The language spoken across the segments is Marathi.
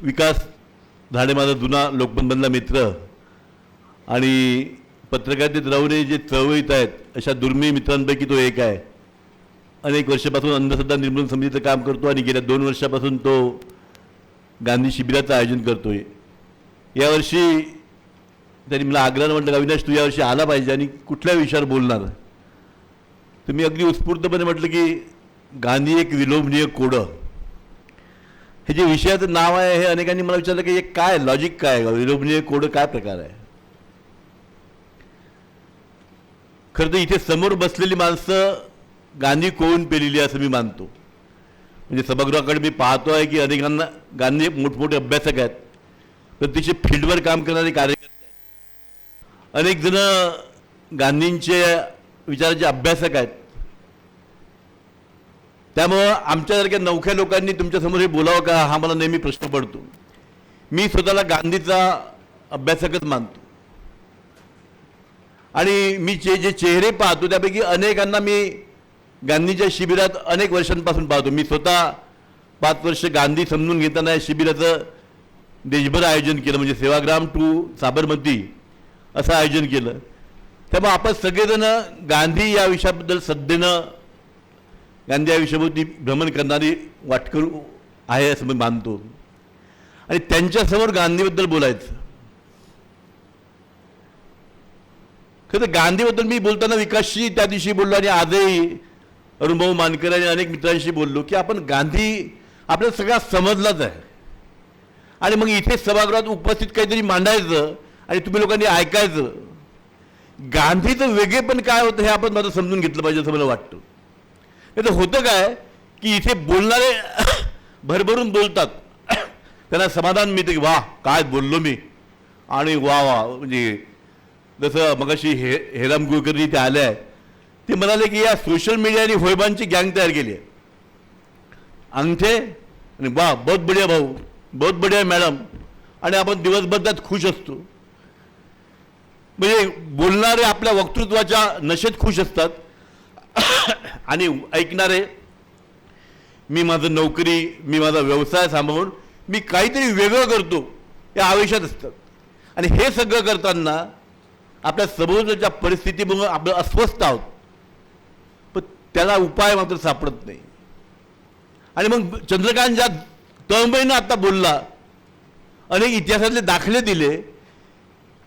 विकास झाडे माझा जुना लोकबंधनला मित्र आणि पत्रकारितेत राहूनही जे चळवळीत आहेत अशा दुर्मिळ मित्रांपैकी तो एक आहे. अनेक वर्षापासून अंधश्रद्धा निर्मूलन समितीचं काम करतो आणि गेल्या 2 वर्षापासून तो गांधी शिबिराचं आयोजन करतोय. यावर्षी त्यांनी मला आग्रहानं म्हटलं, अविनाश तू यावर्षी आला पाहिजे आणि कुठल्या विषयावर बोलणार. तर मी अगदी उत्स्फूर्तपणे म्हटलं की गांधी एक विलोभनीय कोडं, हे जे विषयाचं नाव आहे हे अनेकांनी मला विचारलं की हे काय लॉजिक काय, विलोभनीय कोडं काय प्रकार आहे. खरं तर इथे समोर बसलेली माणसं गांधी कोण पेलेली असं मी मानतो. म्हणजे सभागृहाकडे मी पाहतो आहे की अनेकांना गांधी मोठमोठे अभ्यासक आहेत, प्रत्यक्ष फील्डवर काम करणारे कार्यकर्ते आहेत, अनेक जण गांधींचे विचाराचे अभ्यासक आहेत. त्यामुळं आमच्यासारख्या नवख्या लोकांनी तुमच्यासमोर हे बोलावं का हा मला नेहमी प्रश्न पडतो. मी स्वतःला गांधीचा अभ्यासकच मानतो आणि मी जे चेहरे पाहतो त्यापैकी अनेकांना मी गांधीच्या शिबिरात अनेक वर्षांपासून पाहतो. मी स्वतः 5 वर्ष गांधी समजून घेताना या शिबिराचं देशभर आयोजन केलं, म्हणजे सेवाग्राम टू साबरमती असं आयोजन केलं. त्यामुळे आपण सगळेजण गांधी या विषयाबद्दल सध्यानं गांधी या विषयाभोवती भ्रमण करणारी वाटकरू आहे असं मी मानतो आणि त्यांच्यासमोर गांधीबद्दल बोलायचं. खरं तर गांधीबद्दल मी बोलताना विकासशी त्या दिवशी बोललो आणि आजही अरुणभाऊ मानकर आणि अनेक मित्रांशी बोललो की आपण गांधी आपल्याला सगळा समजलाच आहे आणि मग इथे सभागृहात उपस्थित काहीतरी मांडायचं आणि तुम्ही लोकांनी ऐकायचं. गांधीचं वेगळेपण काय होतं हे आपण माझं समजून घेतलं पाहिजे असं मला वाटतं. नाही तर होतं काय की इथे बोलणारे भरभरून बोलतात, त्यांना समाधान मिळतं की वा काय बोललो मी आणि वा वा. म्हणजे जसं मगाशी हेराम कुलकर्णी ते आले आहे, ते म्हणाले की या सोशल मीडियाने होयबांची गँग तयार केली आहे. अंगठे आणि वा बहुत बढिया भाऊ, बहुत बढिया मॅडम, आणि आपण दिवसभर त्यात खुश असतो. म्हणजे बोलणारे आपल्या वक्तृत्वाच्या नशेत खुश असतात आणि ऐकणारे मी माझं नोकरी मी माझा व्यवसाय सांभाळून मी काहीतरी वेगळं करतो या आवेशात असतात. आणि हे सगळं करताना आपल्या सभोवतालच्या परिस्थितीमुळे आपण अस्वस्थ आहोत, पण त्याला उपाय मात्र सापडत नाही. आणि मग चंद्रकांत ज्या तळमळीनं आता बोलला, अनेक इतिहासातले दाखले दिले,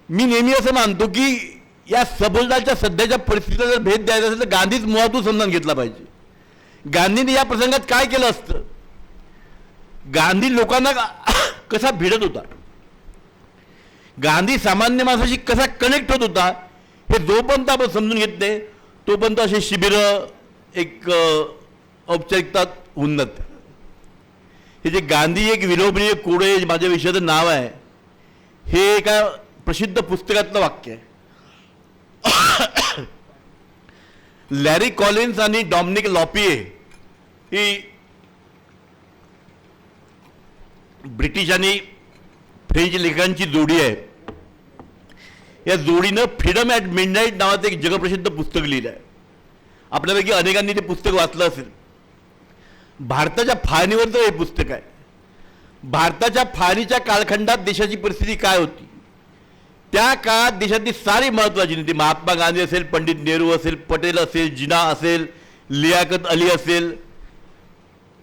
मी नेहमी असं मानतो की या सभोवतालच्या सध्याच्या परिस्थितीला जर भेद द्यायचा असेल तर गांधीच मुळातून समजून घेतला पाहिजे. गांधींनी या प्रसंगात काय केलं असतं, गांधी लोकांना कसा भिडत होता, गांधी सामान्य माणसाशी कसा कनेक्ट होत होता, हे जोपर्यंत आपण समजून घेत नाही तोपर्यंत असे शिबिरं एक औपचारिकता होऊन जाते. हे जे गांधी एक विलोभनीय कोडे माझ्या विषयाचं नाव आहे, हे एका प्रसिद्ध पुस्तकातलं वाक्य आहे. लॅरी कॉलिन्स आणि डॉमिनिक लॉपिये ही ब्रिटिश आणि फ्रेंच लेखकांची जोडी आहे. या जोडीनं फ्रीडम ॲट मिडनाईट नावाचं एक जगप्रसिद्ध पुस्तक लिहिलं आहे. आपल्यापैकी अनेकांनी ते पुस्तक वाचलं असेल. भारताच्या फाळणीवरचं हे पुस्तक आहे. भारताच्या फाळणीच्या कालखंडात देशाची परिस्थिती काय होती, त्या काळात देशातली सारी महत्त्वाची नेते, महात्मा गांधी असेल, पंडित नेहरू असेल, पटेल असेल, जिना असेल, लियाकत अली असेल,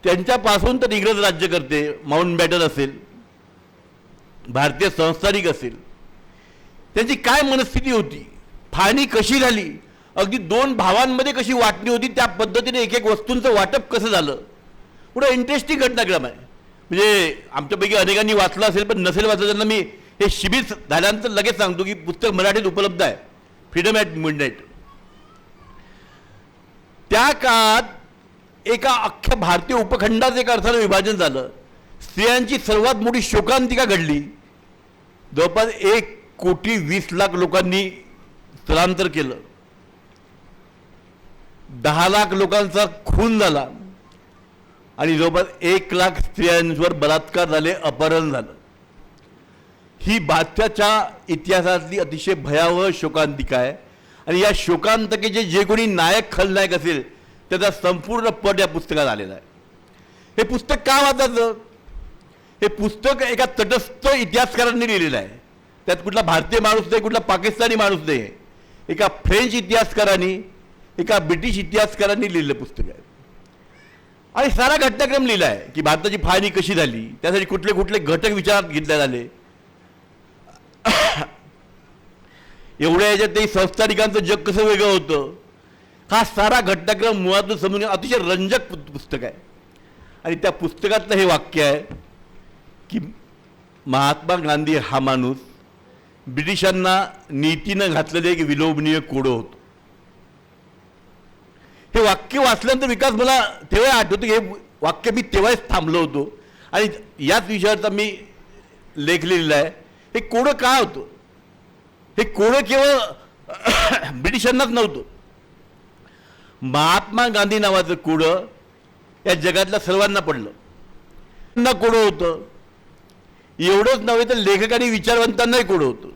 त्यांच्यापासून तर इंग्रज राज्यकर्ते माउंटबॅटन असेल, भारतीय संस्थानिक असेल, त्यांची काय मनस्थिती होती, फाळणी कशी झाली, अगदी 2 भावांमध्ये कशी वाटणी होती, त्या पद्धतीने एक एक वस्तूंचं वाटप कसं झालं. पुढं इंटरेस्टिंग घटनाक्रम आहे. म्हणजे आमच्यापैकी अनेकांनी वाचलं असेल, पण नसेल वाचलं त्यांना मी हे शिबिर झाल्यानंतर लगेच सांगतो की पुस्तक मराठीत उपलब्ध आहे, फ्रीडम ॲट मिडनाईट. त्या काळात एका अख्ख्या भारतीय उपखंडाचं एका अर्थानं विभाजन झालं. स्त्रियांची सर्वात मोठी शोकांतिका घडली. जवळपास 1,20,00,000 लोकांनी स्थलांतर केलं. 10 लाख लोकांचा खून झाला आणि जवळपास 1 लाख स्त्रियांवर बलात्कार झाले, अपहरण झालं. ही भारताच्या इतिहासातली अतिशय भयावह शोकांतिका आहे. आणि या शोकांतिकेचे जे कोणी नायक खलनायक असेल त्याचा संपूर्ण पट या पुस्तकात आलेला आहे. हे पुस्तक का वाचायचं, हे पुस्तक एका तटस्थ इतिहासकारांनी लिहिलेलं आहे. त्यात कुठला भारतीय माणूस नाही, कुठला पाकिस्तानी माणूस नाही. एका फ्रेंच इतिहासकारांनी, एका ब्रिटिश इतिहासकारांनी लिहिलेलं पुस्तक आहे. आणि सारा घटनाक्रम लिहिला आहे की भारताची फाळणी कशी झाली, त्यासाठी कुठले कुठले घटक विचारात घेतले झाले. एवढ्या याच्यात ते संस्थानिकांचं जग कसं वेगळं होतं, हा सारा घटनाक्रम मुळातून समजून अतिशय रंजक पुस्तक आहे. आणि त्या पुस्तकातलं हे वाक्य आहे की महात्मा गांधी हा माणूस ब्रिटिशांना नीतीनं घातलेलं एक विलोभनीय कोडं होतं. हे वाक्य वाचल्यानंतर विकास मला तेव्हा आठवतं की हे वाक्य मी तेव्हाच थांबलो होतो आणि याच विषयाचा मी लेख लिहिलेला आहे. हे कोडं काय होतं? हे कोडं केवळ ब्रिटिशांनाच नव्हतं. महात्मा गांधी नावाचं कोडं या जगातल्या सर्वांना पडलं. ना कोडं होतं. एवढंच नव्हे तर लेखकांनी विचारवंतांनाही कोडं होतं.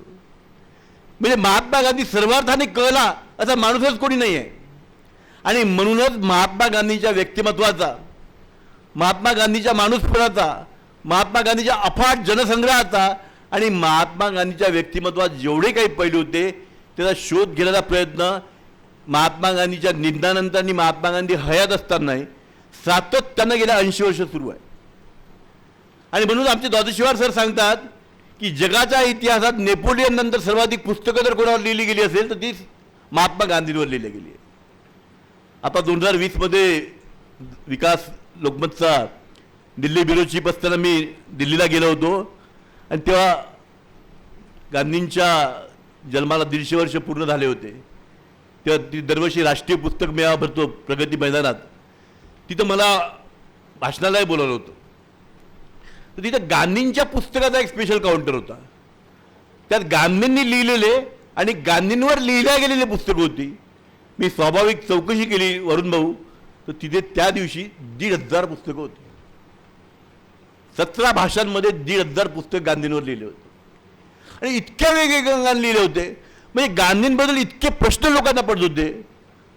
म्हणजे महात्मा गांधी सर्वार्थाने कळला असा माणूसच कोणी नाही आहे. आणि म्हणूनच महात्मा गांधीच्या व्यक्तिमत्वाचा, महात्मा गांधीच्या माणूसपणाचा, महात्मा गांधीच्या अफाट जनसंग्रहाचा आणि महात्मा गांधीच्या व्यक्तिमत्वात जेवढे काही पैलू होते त्याचा शोध घेण्याचा प्रयत्न महात्मा गांधीच्या निधनानंतर आणि महात्मा गांधी हयात असतानाही सातत्यानं गेल्या 80 वर्ष सुरू आहे. आणि म्हणून आमचे द्वादशीवार सर सांगतात की जगाच्या इतिहासात नेपोलियन नंतर सर्वाधिक पुस्तकं जर कोणावर लिहिली गेली असेल तर ती महात्मा गांधींवर लिहिली गेली आहे. आता 2020मध्ये विकास लोकमतचा दिल्ली ब्युरो चीफ असताना मी दिल्लीला गेलो होतो आणि तेव्हा गांधींच्या जन्माला 150 वर्ष पूर्ण झाले होते. तेव्हा ती दरवर्षी राष्ट्रीय पुस्तक मेळावा भरतो प्रगती मैदानात. तिथं मला भाषणालाही बोलावलं होतं. तर तिथं गांधींच्या पुस्तकाचा एक स्पेशल काउंटर होता. त्यात गांधींनी लिहिलेले आणि गांधींवर लिहिल्या गेलेले पुस्तकं होती. मी स्वाभाविक चौकशी केली वरुण भाऊ, तर तिथे त्या दिवशी 1,500 पुस्तकं होती. 17 भाषांमध्ये 1,500 पुस्तक गांधींवर लिहिले होते. आणि इतक्या वेगवेगळ्या लिहिले होते. म्हणजे गांधींबद्दल इतके प्रश्न लोकांना पडत होते.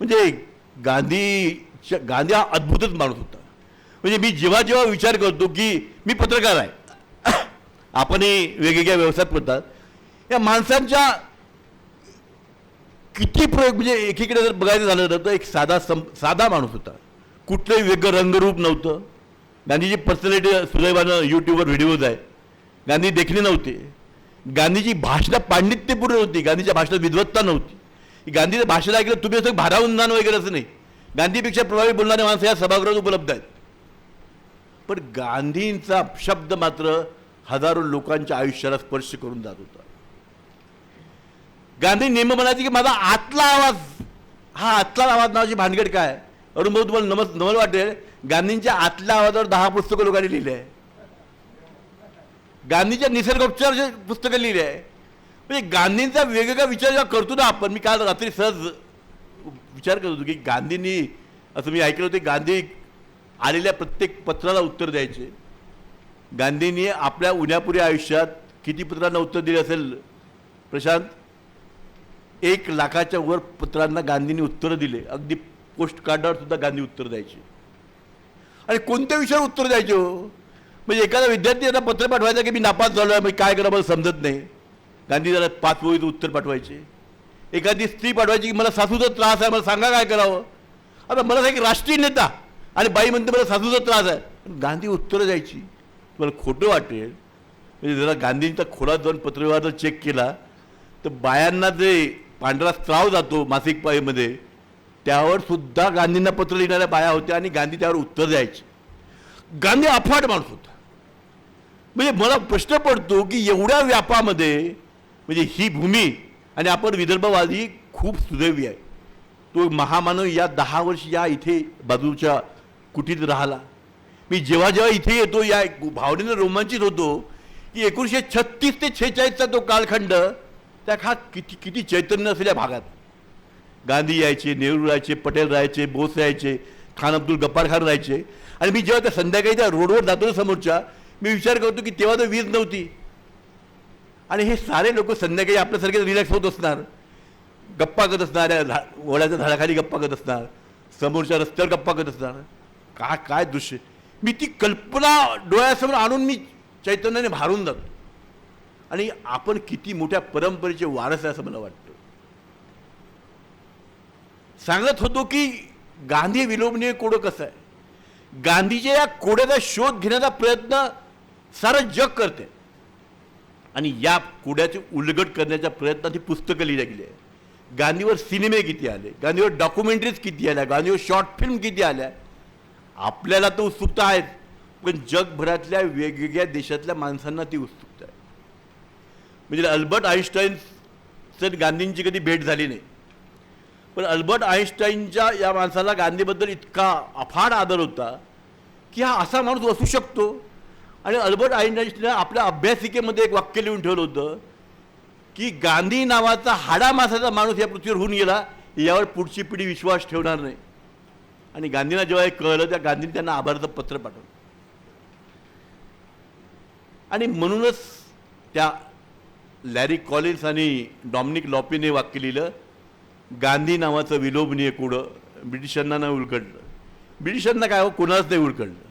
म्हणजे गांधी हा अद्भुतच माणूस होता. म्हणजे मी जेव्हा जेव्हा विचार करतो की मी पत्रकार आहे, आपणही वेगवेगळ्या व्यवसायात पडतात, या माणसांच्या किती प्रयोग, म्हणजे एकीकडे जर बघायचं झालं तर एक साधा माणूस होता. कुठलंही वेगळं रंगरूप नव्हतं. गांधीची पर्सनॅलिटी सुदैवानं यूट्यूबवर व्हिडिओज आहे. गांधी देखणे नव्हते. गांधीची भाषणं पांडित्यपूर्ण होती. गांधीच्या भाषणात विद्वत्ता नव्हती. गांधीचं भाषण ऐकलं तुम्ही असं भारावून जाणं वगैरे असं नाही. गांधीपेक्षा प्रभावी बोलणारे माणसं या सभागृहात उपलब्ध आहेत. पण गांधींचा शब्द मात्र हजारो लोकांच्या आयुष्याला स्पर्श करून जात होता. गांधी नेहमी म्हणायचे की माझा आतला आवाज, हा आतला आवाज नावाची भानगड काय. अरुण भाऊ तुम्हाला नवल वाटेल, गांधींच्या आतल्या आवाजावर 10 पुस्तकं लोकांनी लिहिले आहे. गांधीच्या निसर्गोपचारचे पुस्तकं लिहिले आहे. म्हणजे गांधींचा वेगवेगळा विचार जेव्हा करतो ना आपण, मी काल रात्री सहज विचार करत होतो की गांधींनी, असं मी ऐकलं होतं, गांधी आलेल्या प्रत्येक पत्राला उत्तर द्यायचे. गांधींनी आपल्या उन्हापुऱ्या आयुष्यात किती पत्रांना उत्तर दिले असेल प्रशांत? 1,00,000च्या वर पत्रांना गांधींनी उत्तरं दिले. अगदी पोस्ट कार्डावर सुद्धा गांधी उत्तर द्यायचे. आणि कोणत्या विषयावर उत्तर द्यायचे हो? म्हणजे एखादा विद्यार्थी यांना पत्र पाठवायचं की मी नापास झालो आहे, काय करा मला समजत नाही, गांधी जरा 5 ओळीत उत्तर पाठवायचे. एखादी स्त्री पाठवायची की मला सासूचा त्रास आहे, मला सांगा काय करावं. आता मला एक राष्ट्रीय नेता आणि बाई म्हणते मला सासूचा त्रास आहे, गांधी उत्तरं द्यायची. मला खोटं वाटेल, म्हणजे जरा गांधींचा खोडात जाऊन पत्रव्यवहार जर चेक केला तर बायांना जे पांढरा स्त्राव जातो मासिक पाळीमध्ये, त्यावर सुद्धा गांधींना पत्र लिहिणाऱ्या बाया होत्या आणि गांधी त्यावर उत्तर द्यायचे. गांधी अफाट माणूस होता. म्हणजे मला प्रश्न पडतो की एवढ्या व्यापामध्ये, म्हणजे ही भूमी आणि आपण विदर्भवादी खूप सुदैवी आहे. तो महामानव या 10 वर्ष या इथे बाजूच्या कुटीत राहिला. मी जेव्हा जेव्हा इथे येतो या भावनेनं रोमांचित होतो की 1936 ते 46चा तो कालखंड, त्या हा किती चैतन्य असेल या भागात. गांधी यायचे, नेहरू राहायचे, पटेल राहायचे, बोस राहायचे, खान अब्दुल गफ्फार खान राहायचे. आणि मी जेव्हा त्या संध्याकाळी त्या रोडवर जातो ना समोरच्या, मी विचार करतो की तेव्हा तर वीज नव्हती आणि हे सारे लोक संध्याकाळी आपल्यासारखे रिलॅक्स होत असणार, गप्पा करत असणार, ओढ्याच्या झाडाखाली गप्पा करत असणार, समोरच्या रस्त्यावर गप्पा करत असणार. काय दृश्य. मी ती कल्पना डोळ्यासमोर आणून मी चैतन्याने भारून जातो आणि आपण किती मोठ्या परंपरेचे वारस आहे असं मला वाटतं. सांगत होतो की गांधी विलोभनीय कोडं कसं आहे. गांधीच्या या कोड्याचा शोध घेण्याचा प्रयत्न सारं जग करते आणि या कोड्याची उलगड करण्याच्या प्रयत्नात ही पुस्तकं लिहिली गेली आहे. गांधीवर सिनेमे किती आले, गांधीवर डॉक्युमेंटरीज किती आल्या, गांधीवर शॉर्ट फिल्म किती आल्या. आपल्याला तर उत्सुकता आहे, पण जगभरातल्या वेगवेगळ्या देशातल्या माणसांना ती उत्सुकता आहे. म्हणजे अल्बर्ट आईन्स्टाईन गांधींची कधी भेट झाली नाही, पण अल्बर्ट आईन्स्टाईनच्या या माणसाला गांधीबद्दल इतका अफाट आदर होता की हा असा माणूस असू शकतो. आणि अल्बर्ट आईन्स्टाईन आपल्या अभ्यासिकेमध्ये एक वाक्य लिहून ठेवलं होतं की गांधी नावाचा हाडामासाचा माणूस या पृथ्वीवर होऊन गेला, यावर पुढची पिढी विश्वास ठेवणार नाही. आणि गांधींना जेव्हा हे कळलं, त्या गांधींनी त्यांना आभाराचं पत्र पाठवलं. आणि म्हणूनच त्या लॅरी कॉलिन्स आणि डॉमिनिक लॉपीने वाक्य लिहिलं, गांधी नावाचं विलोभनीय कोडं ब्रिटिशांना नाही उलगडलं. ब्रिटिशांना काय हो, कोणाच नाही उलगडलं.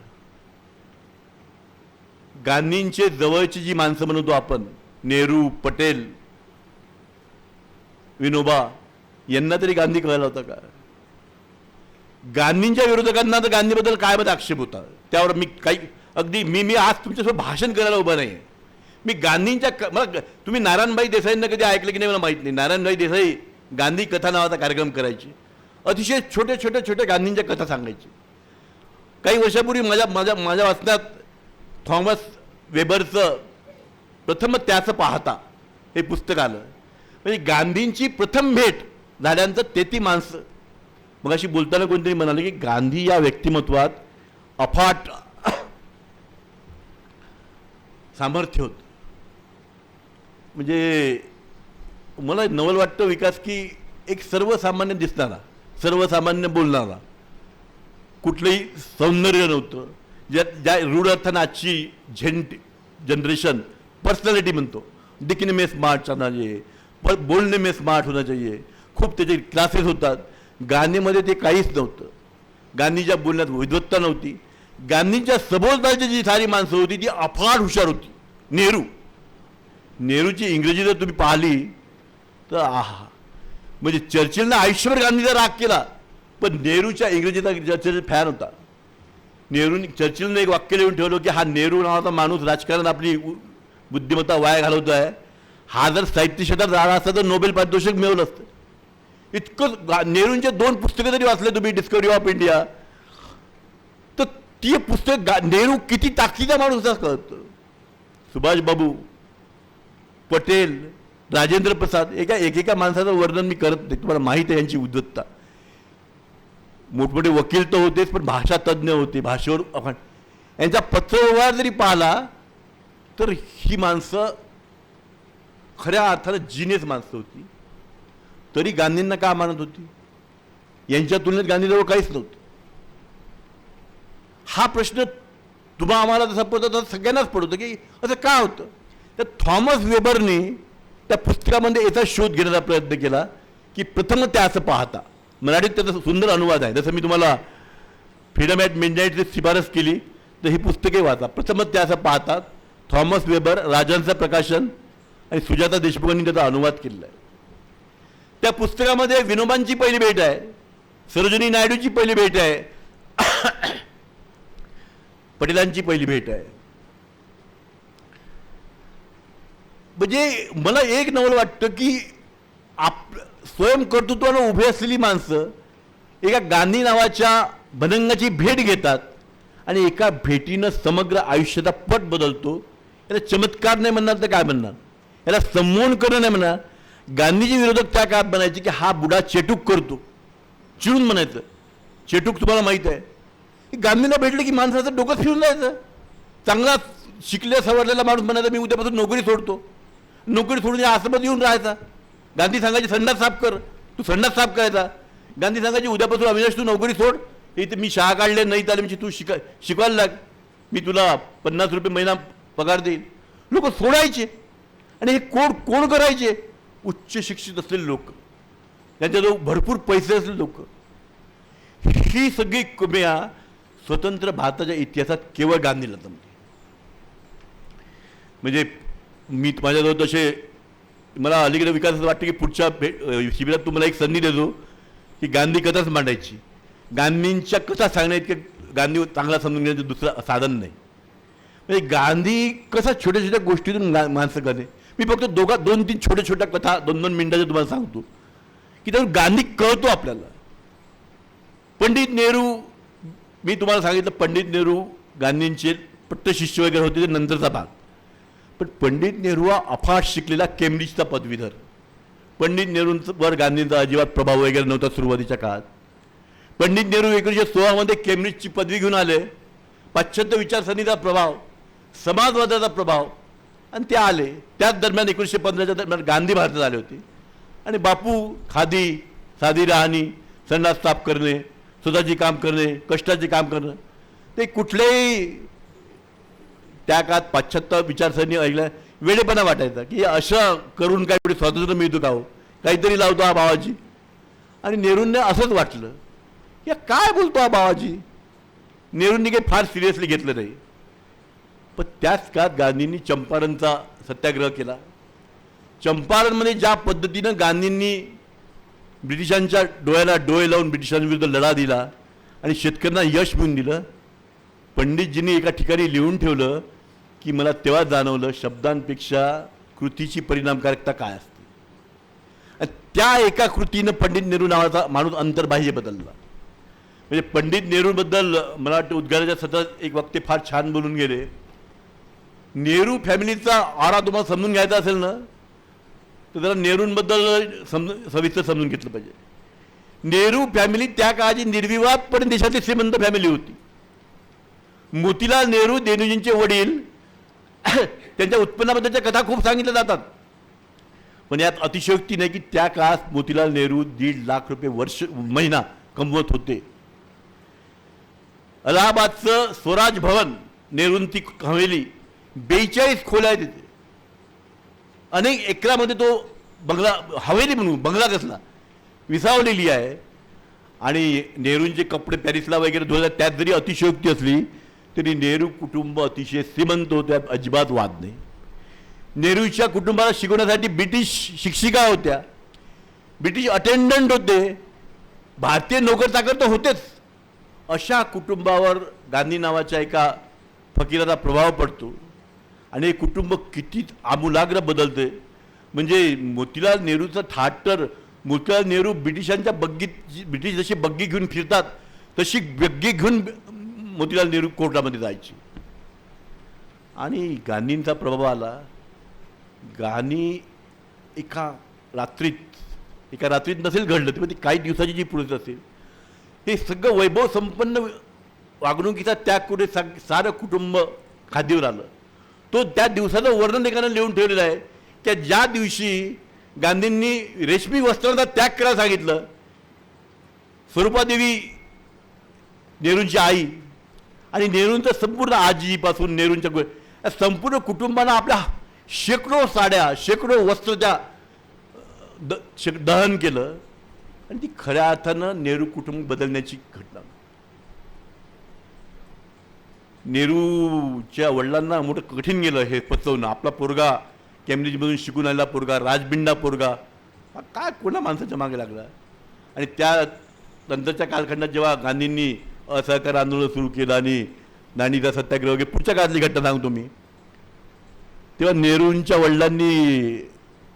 गांधींचे जवळची जी माणसं म्हणतो आपण, नेहरू, पटेल, विनोबा, यांना तरी गांधी कळला होता का? गांधींच्या विरोधकांना तर गांधीबद्दल काय मध्ये आक्षेप होता, त्यावर मी काही अगदी मी आज तुमच्यासोबत भाषण करायला उभा नाही. मी गांधींच्या मला तुम्ही नारायणभाई देसाईंना कधी ऐकलं की नाही मला माहीत नाही. नारायणभाई देसाई गांधी कथा नावाचा कार्यक्रम करायची, अतिशय छोट्या गांधींच्या कथा सांगायची. काही वर्षापूर्वी माझ्या वाचनात थॉमस वेबरचं प्रथम त्याचं पाहता हे पुस्तक आलं. म्हणजे गांधींची प्रथम भेट झाल्यानंतर ते ती माणसं. मग अशी बोलताना कोणतरी म्हणाले की गांधी या व्यक्तिमत्वात अफाट सामर्थ्य होतं. म्हणजे मला नवल वाटतं विकास की एक सर्वसामान्य दिसणारा, सर्वसामान्य बोलणारा, कुठलंही सौंदर्य नव्हतं. ज्या रूढ अर्थानं आजची जनरेशन पर्सनॅलिटी म्हणतो, दिखने में स्मार्ट होना चाहिए, बोलणे में स्मार्ट होना चाहिए, खूप त्याचे क्लासेस होतात. गांधीमध्ये ते काहीच नव्हतं. गांधीच्या बोलण्यात विद्वत्ता नव्हती. गांधींच्या सभोवतालची जी सारी माणसं होती ती अफाट हुशार होती. नेहरूची इंग्रजी जर तुम्ही पाहिली तर आहा, म्हणजे चर्चिलनं आयुष्यभर गांधीचा राग केला, पण नेहरूच्या इंग्रजीचा चर्चिल फॅन होता. चर्चिलने एक वाक्य लिहून ठेवलं की हा नेहरू नावाचा माणूस राजकारण आपली बुद्धिमत्ता वाया घालवत आहे. हा जर साहित्य क्षेत्रात राहिला असता तर नोबेल पारितोषिक मिळवलं असतं. इतकं नेहरूंचे 2 पुस्तकं जरी वाचले तुम्ही, डिस्कवरी ऑफ इंडिया, तर ती पुस्तक नेहरू किती ताकदीचा माणूस असं कळतं. सुभाषबाबू, पटेल, राजेंद्र प्रसाद, एकेका माणसाचं वर्णन मी करत नाही, तुम्हाला माहीत आहे यांची उद्धतता. मोठमोठे वकील तर होतेच, पण भाषा तज्ज्ञ होते, भाषेवर आपण यांचा पत्रव्यवहार जरी पाहिला तर ही माणसं खऱ्या अर्थानं जिनियस माणसं होती. तरी गांधींना का मानत होती? यांच्या तुलनेत गांधीजवळ काहीच नव्हतं. हा प्रश्न तुम्हा आम्हाला जसा पडतो तसा सगळ्यांनाच पडतो की असं का होतं. तर थॉमस वेबरने त्या पुस्तकामध्ये याचा शोध घेण्याचा प्रयत्न केला की प्रथम त्या असं पाहता. मराठीत त्याचा सुंदर अनुवाद आहे. जसं मी तुम्हाला फ्रीडम ॲट मिडनाईटची शिफारस केली, तर ही पुस्तके वाचा. प्रथमच त्या असं पाहतात, थॉमस वेबर, राजांचं प्रकाशन, आणि सुजाता देशमुखांनी त्याचा अनुवाद केलेला आहे. त्या पुस्तकामध्ये विनोबांची पहिली भेट आहे, सरोजिनी नायडूची पहिली भेट आहे, पटेलांची पहिली भेट आहे. म्हणजे मला एक नवल वाटतं की स्वयंकर्तृत्वानं उभी असलेली माणसं एका गांधी नावाच्या बनंगाची भेट घेतात आणि एका भेटीनं समग्र आयुष्याचा पट बदलतो. याला चमत्कार नाही म्हणणार तर काय म्हणणार, याला संमोहन करणं नाही म्हणणार. गांधीजी विरोधक त्या काळात म्हणायचे की हा बुडा चेटूक करतो, चिडून म्हणायचं. चेटूक तुम्हाला माहीत आहे. गांधींना भेटलं की माणसाचं डोकं फिरून जायचं. चांगला शिकल्या सवरलेला माणूस म्हणायचा मी उद्यापासून नोकरी सोडतो. नोकरी सोडून या आसमत येऊन राहायचा. गांधी सांगायचे संडास साफ कर, तू संडास साफ करायचा. गांधी सांगायचे उद्यापासून अविनाश तू नोकरी सोड, इथे मी शाळा काढले नाही तालीमची, तू शिकवायला लाग, मी तुला 50 रुपये महिना पगार देईल. लोक सोडायचे. आणि हे कोण करायचे? उच्च शिक्षित असलेले लोक, त्यांच्याजवळ भरपूर पैसे असलेले लोक. ही सगळी कुम्या स्वतंत्र भारताच्या इतिहासात केवळ गांधीला जमली. म्हणजे मी माझ्याजवळ तसे मला अलीकडे विकासाचं वाटतं की पुढच्या शिबिरात तुम्हाला एक संधी देतो की गांधी कथाच मांडायची. गांधींच्या कथा सांगण्या इतके गांधी चांगला समजून घेण्याचं दुसरं साधन नाही. म्हणजे गांधी कसा छोट्या छोट्या गोष्टीतून माणसं करणे. मी फक्त दोन तीन छोट्या छोट्या कथा 2-2 मिनिटाच्या तुम्हाला सांगतो की त्यातून गांधी कळतो आपल्याला. पंडित नेहरू, मी तुम्हाला सांगितलं पंडित नेहरू गांधींचे पट्टशिष्य वगैरे होते, ते नंतरचा भाग. पण पंडित नेहरू हा अफाट शिकलेला केम्ब्रिजचा पदवीधर. पंडित नेहरूंवर गांधींचा अजिबात प्रभाव वगैरे नव्हता सुरुवातीच्या काळात. पंडित नेहरू 1916 केम्ब्रिजची पदवी घेऊन आले. पाश्चात्य विचारसरणीचा प्रभाव, समाजवादाचा प्रभाव, आणि ते आले. त्याच दरम्यान 1915च्या दरम्यान गांधी भारतात आले होते. आणि बापू खादी, साधी राहणी, संडास साफ करणे, स्वतःची काम करणे, कष्टाचे काम करणं, ते कुठलेही त्या काळात पाश्चात्य विचारसरणी ऐकल्या वेळेपणा वाटायचा की असं करून काय पुढे स्वातंत्र्य मिळतो का हो, काहीतरी लावतो हा बाबाजी. आणि नेहरूंना असंच वाटलं की काय बोलतो हा बाबाजी. नेहरूंनी काही फार सिरियसली घेतलं नाही. पण त्याच काळात गांधींनी चंपारणचा सत्याग्रह केला. चंपारणमध्ये ज्या पद्धतीनं गांधींनी ब्रिटिशांच्या डोळ्याला डोळे लावून ब्रिटिशांविरुद्ध लढा दिला आणि शेतकऱ्यांना यश मिळवून दिलं, पंडितजींनी एका ठिकाणी लिहून ठेवलं की मला तेव्हा जाणवलं शब्दांपेक्षा कृतीची परिणामकारकता काय असते. आणि त्या एका कृतीनं पंडित नेहरू नावाचा माणूस अंतर्बाह्य बदलला. म्हणजे पंडित नेहरूबद्दल मला वाटतं उद्गाराच्या सतत एक वक्ते फार छान बोलून गेले. नेहरू फॅमिलीचा आरा तुम्हाला समजून घ्यायचा असेल ना, तर जरा नेहरूंबद्दल सविस्तर समजून घेतलं पाहिजे. नेहरू फॅमिली त्या काळाची निर्विवादपणे देशातली श्रीमंत फॅमिली होती. मोतीलाल नेहरू, नेहरूजींचे वडील, त्यांच्या उत्पन्नाबद्दलच्या कथा खूप सांगितल्या जातात. पण यात अतिशयोक्ती नाही की त्या काळात मोतीलाल नेहरू 1.5 लाख रुपये महिना कमवत होते. अलाहाबादचं स्वराज भवन, नेहरूंची हवेली, 42 खोल्या आहेत तिथे. अनेक एकरामध्ये तो बंगला, हवेली म्हणून बंगला कसला, विसावलेली आहे. आणि नेहरूंचे कपडे पॅरिसला वगैरे धुतात. त्यात जरी अतिशयोक्ती असली तरी नेहरू कुटुंब अतिशय श्रीमंत होते, अजिबात वाद नाही. नेहरूच्या कुटुंबाला शिकवण्यासाठी ब्रिटिश शिक्षिका होत्या, ब्रिटिश अटेंडंट होते, भारतीय नोकर चाकर तर होतेच. अशा कुटुंबावर गांधी नावाच्या एका फकीराचा प्रभाव पडतो आणि हे कुटुंब किती आमूलाग्र बदलते. म्हणजे मोतीलाल नेहरूचं थाट तर, मोतीलाल नेहरू ब्रिटिशांच्या बग्गीत, ब्रिटिश जशी बग्गी घेऊन फिरतात तशी बग्गी घेऊन मोतीलाल नेहरू कोर्टामध्ये जायची. आणि गांधींचा प्रभाव आला. गांधी एका रात्रीत नसेल घडलं, ते काही दिवसाची जी प्रोसेस असेल, हे सगळं वैभव संपन्न वागणुकीचा त्याग कुठे सारं कुटुंब खादीवर आलं. तो त्या दिवसाचं वर्णन एकानं लिहून ठेवलेलं आहे की ज्या दिवशी गांधींनी रेशमी वस्त्रांचा त्याग करायला सांगितलं, स्वरूपादेवी नेहरूंची आई आणि नेहरूंचं संपूर्ण आजीपासून नेहरूंच्या संपूर्ण कुटुंबानं आपल्या शेकडो साड्या, शेकडो वस्त्र दहन केलं. आणि ती खऱ्या अर्थानं नेहरू कुटुंब बदलण्याची घटना. नेहरूच्या वडिलांना मोठं कठीण गेलं हे पचवणं. आपला पोरगा केम्ब्रिजमधून शिकून आलेला पोरगा, राजबिंडा पोरगा, काय कोणा माणसाच्या मागे लागला. आणि त्या नंतरच्या कालखंडात जेव्हा गांधींनी असहकार आंदोलन सुरू केलं आणि दांडीचा सत्याग्रह वगैरे, पुढच्या काळातली घटना सांगतो मी, तेव्हा नेहरूंच्या वडिलांनी,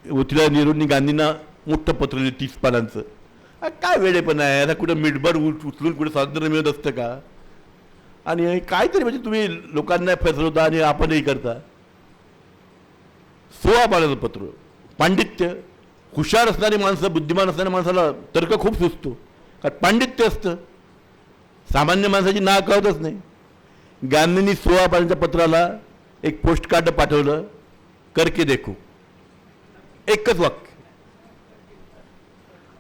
मोतीलाल नेहरूंनी गांधींना मोठं पत्र लिहिलं 30 पानांचं. काय वेळेपण आहे, आता कुठं मिठभर उचलून कुठे स्वातंत्र्य मिळत असतं का. आणि काहीतरी म्हणजे तुम्ही लोकांना फसवता आणि आपणही करता. 16 पानाचं पत्र. पांडित्य, हुशार असणारी माणसं, बुद्धिमान असणाऱ्या माणसाला तर्क खूप सुचतो, कारण पांडित्य असतं. सामान्य माणसाची नाव कळतच नाही. गांधींनी 16 पानाच्या पत्राला एक पोस्ट कार्ड पाठवलं, करके देखो, एकच वाक्य.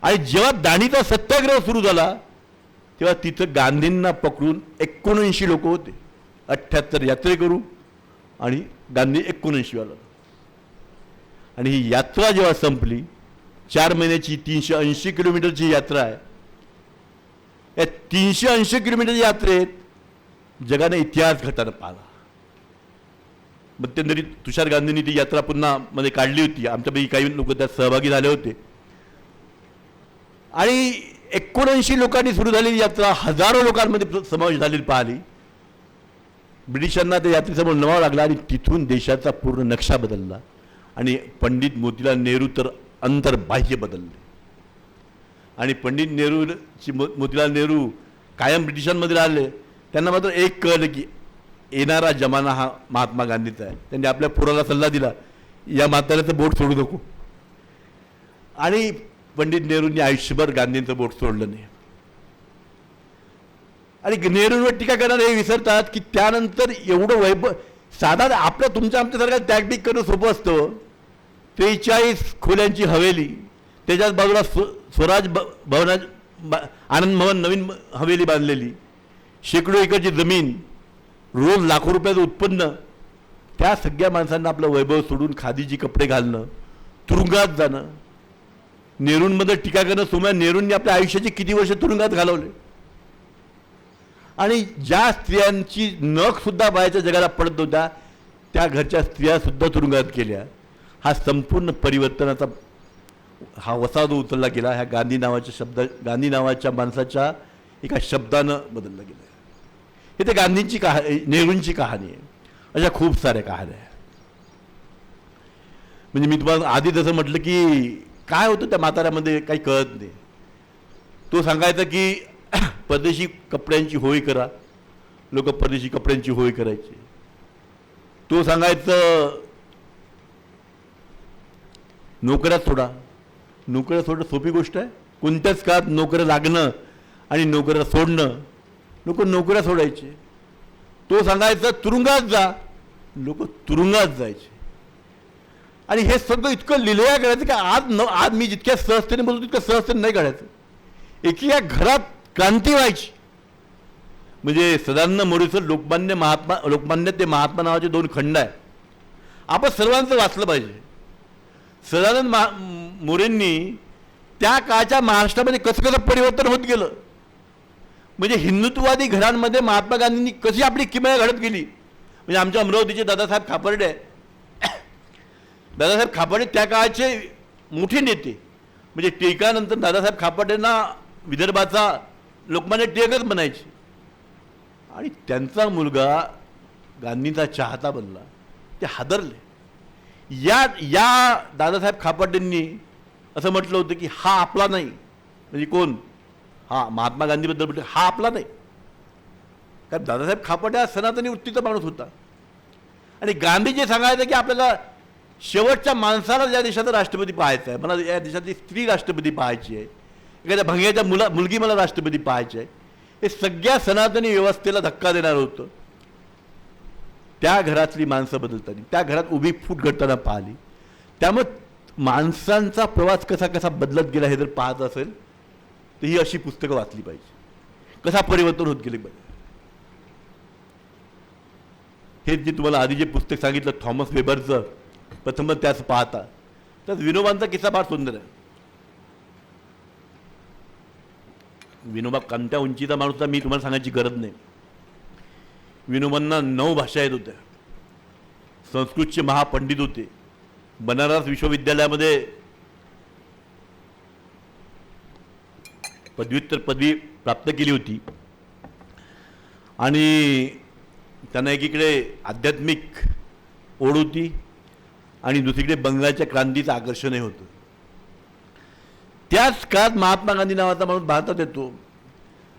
आणि जेव्हा दांडीचा सत्याग्रह सुरू झाला तेव्हा तिथं गांधींना पकडून 79 लोक होते. 78 यात्रेकरू आणि गांधी 79 वाला. आणि ही यात्रा जेव्हा संपली, 4 महिन्याची 380 किलोमीटरची यात्रा आहे. या 380 किलोमीटरच्या यात्रेत जगाने इतिहास घडताना पाहिला. मध्यंतरी तुषार गांधींनी ती यात्रा पुन्हा मध्ये काढली होती, आमच्यापैकी काही लोक त्यात सहभागी झाले होते. आणि 79 लोकांनी सुरू झालेली यात्रा हजारो लोकांमध्ये समावेश झालेली पाहिली. ब्रिटिशांना त्या यात्रेसमोर नमावं लागला आणि तिथून देशाचा पूर्ण नक्षा बदलला. आणि पंडित मोतीलाल नेहरू तर अंतर्बाह्य बदलले. आणि पंडित मोतीलाल नेहरू कायम ब्रिटिशांमध्ये राहिले. त्यांना मात्र एक कळलं की येणारा जमाना हा महात्मा गांधीचा आहे. त्यांनी आपल्या पोराला सल्ला दिला, या म्हाताऱ्याचं बोट सोडू नको. आणि पंडित नेहरूंनी आयुष्यभर गांधींचं बोट सोडलं नाही. आणि नेहरूंवर टीका करणारे हे विसरतात की त्यानंतर एवढं वैभव, साधा आपल्या तुमच्या आमच्यासारखा त्यागबीग करणं सोपं असतं. 43 खोल्यांची हवेली, त्याच्याच बाजूला स्वराज भवना आनंद भवन नवीन हवेली बांधलेली, शेकडो एकरची जमीन, रोज लाखो रुपयाचं उत्पन्न, त्या सगळ्या माणसांना आपलं वैभव सोडून खादीची कपडे घालणं, तुरुंगात जाणं. नेहरूंमध्ये टीका करणं सोम्या, नेहरूंनी आपल्या आयुष्याची किती वर्ष तुरुंगात घालवले. आणि ज्या स्त्रियांची नख सुद्धा बाहेरच्या जगाला पडत नव्हत्या त्या घरच्या स्त्रिया सुद्धा तुरुंगात केल्या. हा संपूर्ण परिवर्तनाचा हा वसा जो उचलला गेला, ह्या गांधी नावाच्या माणसाच्या एका शब्दानं बदलला गेला. हे ते गांधींची नेहरूंची कहाणी आहे. अशा खूप साऱ्या कहाण्या आहेत. म्हणजे मी तुम्हाला आधी जसं म्हटलं की काय होतं त्या म्हाताऱ्यामध्ये काही कळत नाही. तो सांगायचा की परदेशी कपड्यांची होळी करा, लोक परदेशी कपड्यांची होळी करायची. तो सांगायचं नोकऱ्या सोडा. नोकऱ्या सोडणं सोपी गोष्ट आहे. कोणत्याच काळात नोकऱ्या लागणं आणि नोकऱ्या सोडणं, लोक नोकऱ्या सोडायचे. तो सांगायचा तुरुंगात जा, लोक तुरुंगात जायचे. आणि हे सगळं इतकं लिलया करायचं की आज मी जितक्या सहजतेने बोलतो तितक्या सहजतेने नाही काढायचं. एका घरात क्रांती व्हायची. म्हणजे सदानंद मोरेचं लोकमान्य ते महात्मा नावाचे 2 खंड आहे. आपण सर्वांचं वाचलं पाहिजे. सदानंद मोरेंनी त्या काळच्या महाराष्ट्रामध्ये कसं परिवर्तन होत गेलं, म्हणजे हिंदुत्ववादी घरांमध्ये महात्मा गांधींनी कशी आपली किमया घडत गेली. म्हणजे आमच्या अमरावतीचे दादासाहेब खापर्डे, दादासाहेब खापर्डे त्या काळाचे मोठे नेते. म्हणजे टिळकानंतर दादासाहेब खापर्डेंना विदर्भाचा लोकमान्य टिळकच बनायचे. आणि त्यांचा मुलगा गांधींचा चाहता बनला. ते हादरले. या दादासाहेब खापर्डेंनी असं म्हटलं होतं की हा आपला नाही. म्हणजे कोण? हा महात्मा गांधीबद्दल म्हटलं हा आपला नाही. कारण दादासाहेब खापर्डे हा सनातनी वृत्तीचा माणूस होता. आणि गांधीजी सांगायचं की आपल्याला शेवटच्या माणसाला या देशाचा राष्ट्रपती पाहायचा आहे, मला या देशातली स्त्री राष्ट्रपती पाहायची आहे, एखाद्या भंग्याच्या मुलगी मला राष्ट्रपती पाहायची आहे. हे सगळ्या सनातनी व्यवस्थेला धक्का देणार होतं. त्या घरातली माणसं बदलताना, त्या घरात उभी फूट घडताना पाहिली. त्यामुळे माणसांचा प्रवास कसा कसा बदलत गेला हे जर पाहत असेल तर ही अशी पुस्तकं वाचली पाहिजे. कसा परिवर्तन होत गेले. हे जे तुम्हाला आधी जे पुस्तक सांगितलं थॉमस वेबरचं, प्रथम त्याच पाहता तर विनोबांचा किस्सा फार सुंदर आहे. विनोबा कोणत्या उंचीचा माणूस मी तुम्हाला सांगायची गरज नाही. विनोबांना 9 भाषा येत होत्या. संस्कृतचे महापंडित होते. बनारस विश्वविद्यालयामध्ये पदव्युत्तर पदवी प्राप्त केली होती. आणि त्यांना एकीकडे आध्यात्मिक ओढ होती आणि दुसरीकडे बंगालच्या क्रांतीचं आकर्षणही होतं. त्याच काळात महात्मा गांधी नावाचा माणूस भारतात येतो.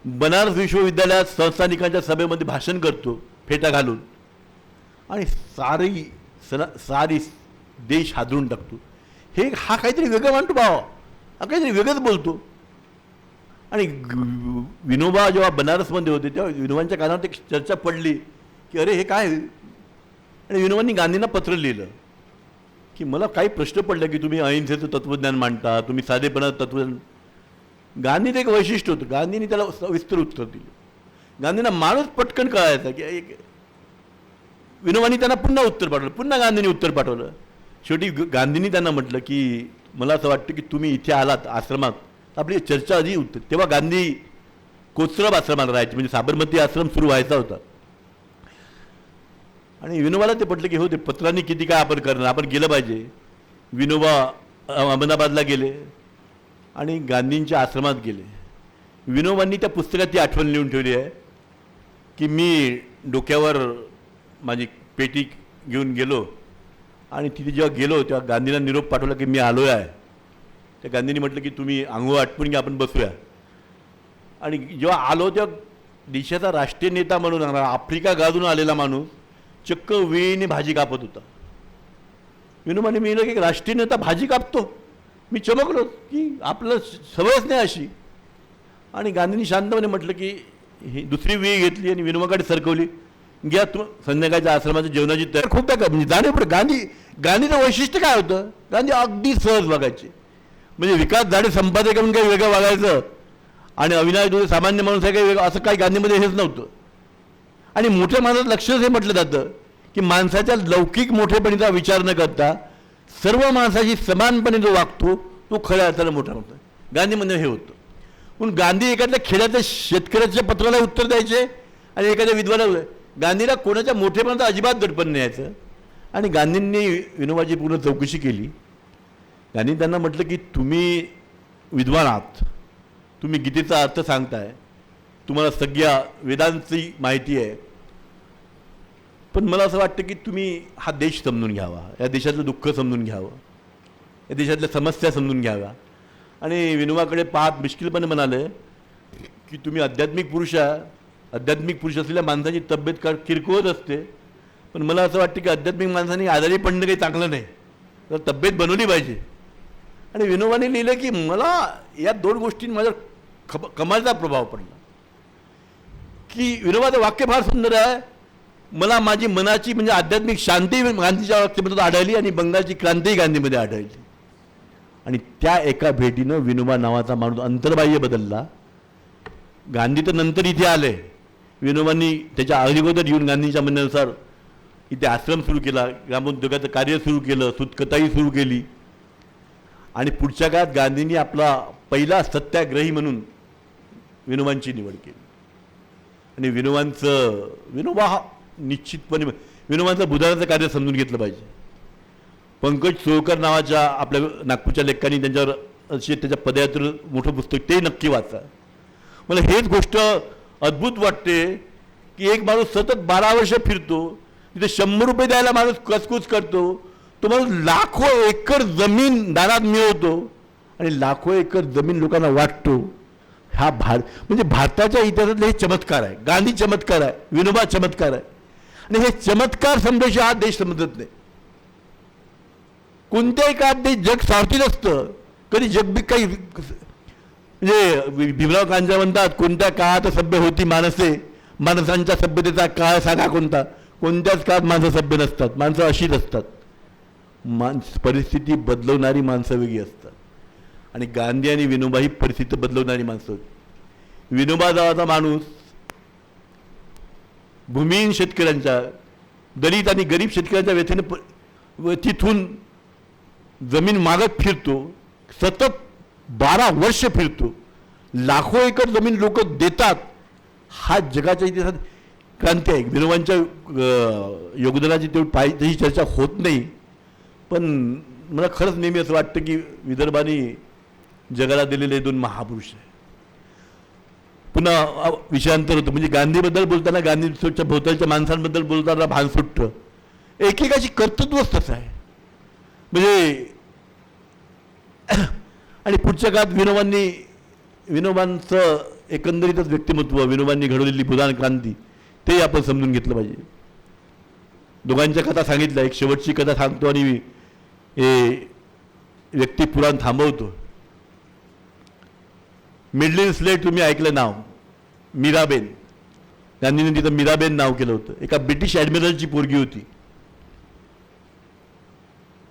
बनारस विश्वविद्यालयात संस्थानिकांच्या सभेमध्ये भाषण करतो फेटा घालून. आणि सारी देश हादरून टाकतो. हा काहीतरी वेगळं म्हणतो भावा, हा काहीतरी वेगळंच बोलतो. आणि विनोबा जेव्हा बनारसमध्ये होते तेव्हा विनोबांच्या कानावर एक चर्चा पडली की अरे हे काय. आणि विनोबांनी गांधींना पत्र लिहिलं की मला काही प्रश्न पडले की तुम्ही अहिंसेचं तत्त्वज्ञान मांडता, तुम्ही साधेपणाचं तत्त्वज्ञान. गांधीचं एक वैशिष्ट्य होतं, गांधींनी त्याला सविस्तर उत्तर दिलं. गांधींना माणूस पटकन कळायचा की विनोबांनी त्यांना पुन्हा उत्तर पाठवलं, पुन्हा गांधींनी उत्तर पाठवलं. शेवटी गांधींनी त्यांना म्हटलं की मला असं वाटतं की तुम्ही इथे आलात आश्रमात, आपली चर्चा आधी होती. तेव्हा गांधी कोचरब आश्रमाला राहायचे, म्हणजे साबरमती आश्रम सुरू व्हायचा होता. आणि विनोबाला ते पटलं की हो ते पत्रांनी किती काय आपण करणार, आपण गेलं पाहिजे. विनोबा अहमदाबादला गेले आणि गांधींच्या आश्रमात गेले. विनोबांनी त्या पुस्तकात ती आठवण लिहून ठेवली आहे की मी डोक्यावर माझी पेटी घेऊन गेलो आणि तिथे जेव्हा गेलो तेव्हा गांधींना निरोप पाठवला की मी आलो आहे. त्या गांधींनी म्हटलं की तुम्ही अंघोळ आटपून घ्या, आपण बसूया. आणि जेव्हा आलो तेव्हा देशाचा राष्ट्रीय नेता म्हणून आफ्रिका गाजून आलेला माणूस चक्क वेळीने भाजी कापत होता. विनोबाने मी की राष्ट्रीय नेता भाजी कापतो. मी चमकलो की आपलं सवयच नाही अशी. आणि गांधींनी शांतपणे म्हटलं की ही दुसरी वेळ घेतली आणि विनोबाकडे सरकवली. घ्या तू संध्याकाळच्या आश्रमाच्या जेवणाची तयार खूप काय म्हणजे जाणीव. गांधीचं वैशिष्ट्य काय होतं, गांधी अगदी सहज वागायचे. म्हणजे विकास झाडे संपादक म्हणून काही वेगळं वागायचं आणि अविनाश दुबे सामान्य माणूस आहे काही वेगळं असं काही गांधीमध्ये हेच नव्हतं. आणि मोठ्या माणसात लक्षच हे म्हटलं जातं की माणसाच्या लौकिक मोठेपणीचा विचार न करता सर्व माणसाशी समानपणे जो वागतो तो खऱ्या अर्थानं मोठा होता. गांधीमध्ये हे होतं. म्हणून गांधी एखाद्या खेड्यातल्या शेतकऱ्याच्या पत्राला उत्तर द्यायचे आणि एखाद्या विद्वानाला. गांधीला कोणाच्या मोठेपणाचा अजिबात दडपण नाही यायचं. आणि गांधींनी विनोबाची पूर्ण चौकशी केली. गांधी त्यांना म्हटलं की तुम्ही विद्वान आहात, तुम्ही गीतेचा अर्थ सांगताय, तुम्हाला सगळ्या वेदांची माहिती आहे, पण मला असं वाटतं की तुम्ही हा देश समजून घ्यावा, या देशातलं दुःख समजून घ्यावं, या देशातल्या समस्या समजून घ्याव्या. आणि विनोबाकडे पाहत मिश्किलपणे म्हणाले की तुम्ही आध्यात्मिक पुरुष आहे. आध्यात्मिक पुरुष असलेल्या माणसाची तब्येत किरकोळच असते, पण मला असं वाटतं की आध्यात्मिक माणसाने आजारी पडणं काही चांगलं नाही, तर तब्येत बनवली पाहिजे. आणि विनोबाने लिहिलं की मला या दोन गोष्टी माझ्या कमालीचा प्रभाव पडला. की विनोबाचं वाक्य फार सुंदर आहे. मला माझी मनाची म्हणजे आध्यात्मिक शांती गांधीच्या वाक्यामध्ये आढळली आणि बंगालची क्रांतीही गांधीमध्ये आढळली. आणि त्या एका भेटीनं विनोबा नावाचा माणूस अंतर्बाह्य बदलला. गांधी तर नंतर इथे आले. विनोबांनी त्याच्या अगोदर येऊन गांधींच्या म्हणण्यानुसार इथे आश्रम सुरू केला, ग्रामोद्योगाचं कार्य सुरू केलं, सूतकताई सुरू केली. आणि पुढच्या काळात गांधींनी आपला पहिला सत्याग्रही म्हणून विनोबांची निवड केली. आणि विनोबा हा निश्चितपणे विनोबांचं बुधाचं कार्य समजून घेतलं पाहिजे. पंकज सोळकर नावाच्या आपल्या नागपूरच्या लेखकांनी त्यांच्यावर असे त्याच्या पदयात्रे मोठं पुस्तक ते नक्की वाचा. मला हेच गोष्ट अद्भुत वाटते की एक माणूस सतत 12 वर्ष फिरतो, तिथे 100 रुपये द्यायला माणूस कचकूच करतो, तो माणूस लाखो एकर जमीन दारात मिळवतो आणि लाखो एकर जमीन लोकांना वाटतो. हा म्हणजे भारताच्या इतिहासातले हे चमत्कार आहे. गांधी चमत्कार आहे, विनोबा चमत्कार आहे. आणि हे चमत्कार समजायचे हा देश समजत नाही. कोणत्याही काळात ते जग स्वार्थी नसतं. कधी जग बी काही म्हणजे भीमराव कांजा म्हणतात कोणत्या काळात सभ्य होती माणसे, माणसांच्या सभ्यतेचा काळ सांगा कोणता. कोणत्याच काळात माणसं सभ्य नसतात, माणसं अशीच असतात. परिस्थिती बदलवणारी माणसं वेगळी असतात. आणि गांधी आणि विनोबा ही परिस्थिती बदलवणारी माणसं होती. विनोबा नावाचा माणूस भूमिहीन शेतकऱ्यांच्या, दलित आणि गरीब शेतकऱ्यांच्या व्यथेने तिथून जमीन मागत फिरतो, सतत 12 वर्ष फिरतो, लाखो एकर जमीन लोक देतात. हा जगाच्या इतिहासात क्रांती आहे. विनोबांच्या योगदानाची तेवढी पाहिजे तशी चर्चा होत नाही, पण मला खरंच नेहमी असं वाटतं की विदर्भाने जगाला दिलेले 2 महापुरुष आहे. पुन्हा विषयांतर होतं म्हणजे गांधीबद्दल बोलताना गांधीच्या भोवतालच्या माणसांबद्दल बोलताना भान सुटतं. एकेकाची कर्तृत्वच तसं आहे. म्हणजे आणि पुढच्या काळात विनोबांचं एकंदरीतच व्यक्तिमत्व, विनोबांनी घडवलेली बुधान क्रांती ते आपण समजून घेतलं पाहिजे. दोघांच्या कथा सांगितल्या. एक शेवटची कथा सांगतो आणि हे व्यक्ती पुराण थांबवतो. मिडलिन स्लेट तुम्ही ऐकलं नाव, मीराबेन. गांधींनी तिथं मीराबेन नाव केलं होतं. एका ब्रिटिश ॲडमिरलची पोरगी होती.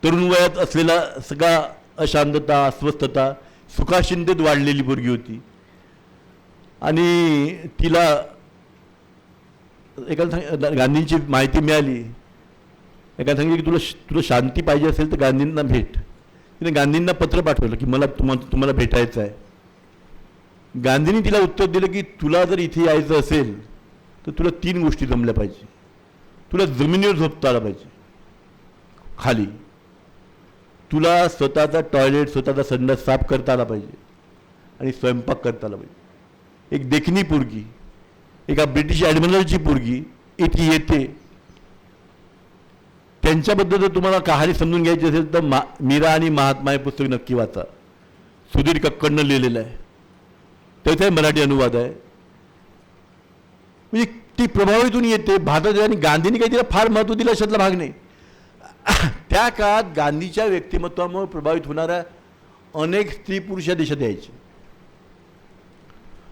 तरुण वयात असलेला सगळा अशांतता, अस्वस्थता सुखाशिंतेत वाढलेली पोरगी होती. आणि तिला एकाला गांधींची माहिती मिळाली. एकाला सांगितलं की तुला शांती पाहिजे असेल तर गांधींना भेट. तिने गांधींना पत्र पाठवलं की मला तुम्हाला भेटायचं आहे. गांधींनी तिला उत्तर दिलं की तुला जर इथे यायचं असेल तर तुला 3 गोष्टी जमल्या पाहिजे. तुला जमिनीवर झोपता आला पाहिजे, खाली तुला स्वतःचा टॉयलेट स्वतःचा संडास साफ करता आला पाहिजे आणि स्वयंपाक करता आला पाहिजे. एक देखणी पोरगी, एका ब्रिटिश ॲडमिरलची पोरगी इथे येते. त्यांच्याबद्दल जर तुम्हाला कहाणी समजून घ्यायची असेल तर मीरा आणि महात्मा हे पुस्तक नक्की वाचा. सुधीर कक्कडनं लिहिलेलं आहे, त्याचा मराठी अनुवाद आहे. म्हणजे ती प्रभावितून येते भारतात आणि गांधींनी काही तिला फार महत्त्व दिलं अशातला भाग नाही. त्या काळात गांधीच्या व्यक्तिमत्वामुळे प्रभावित होणाऱ्या अनेक स्त्री पुरुष या देशात यायचे.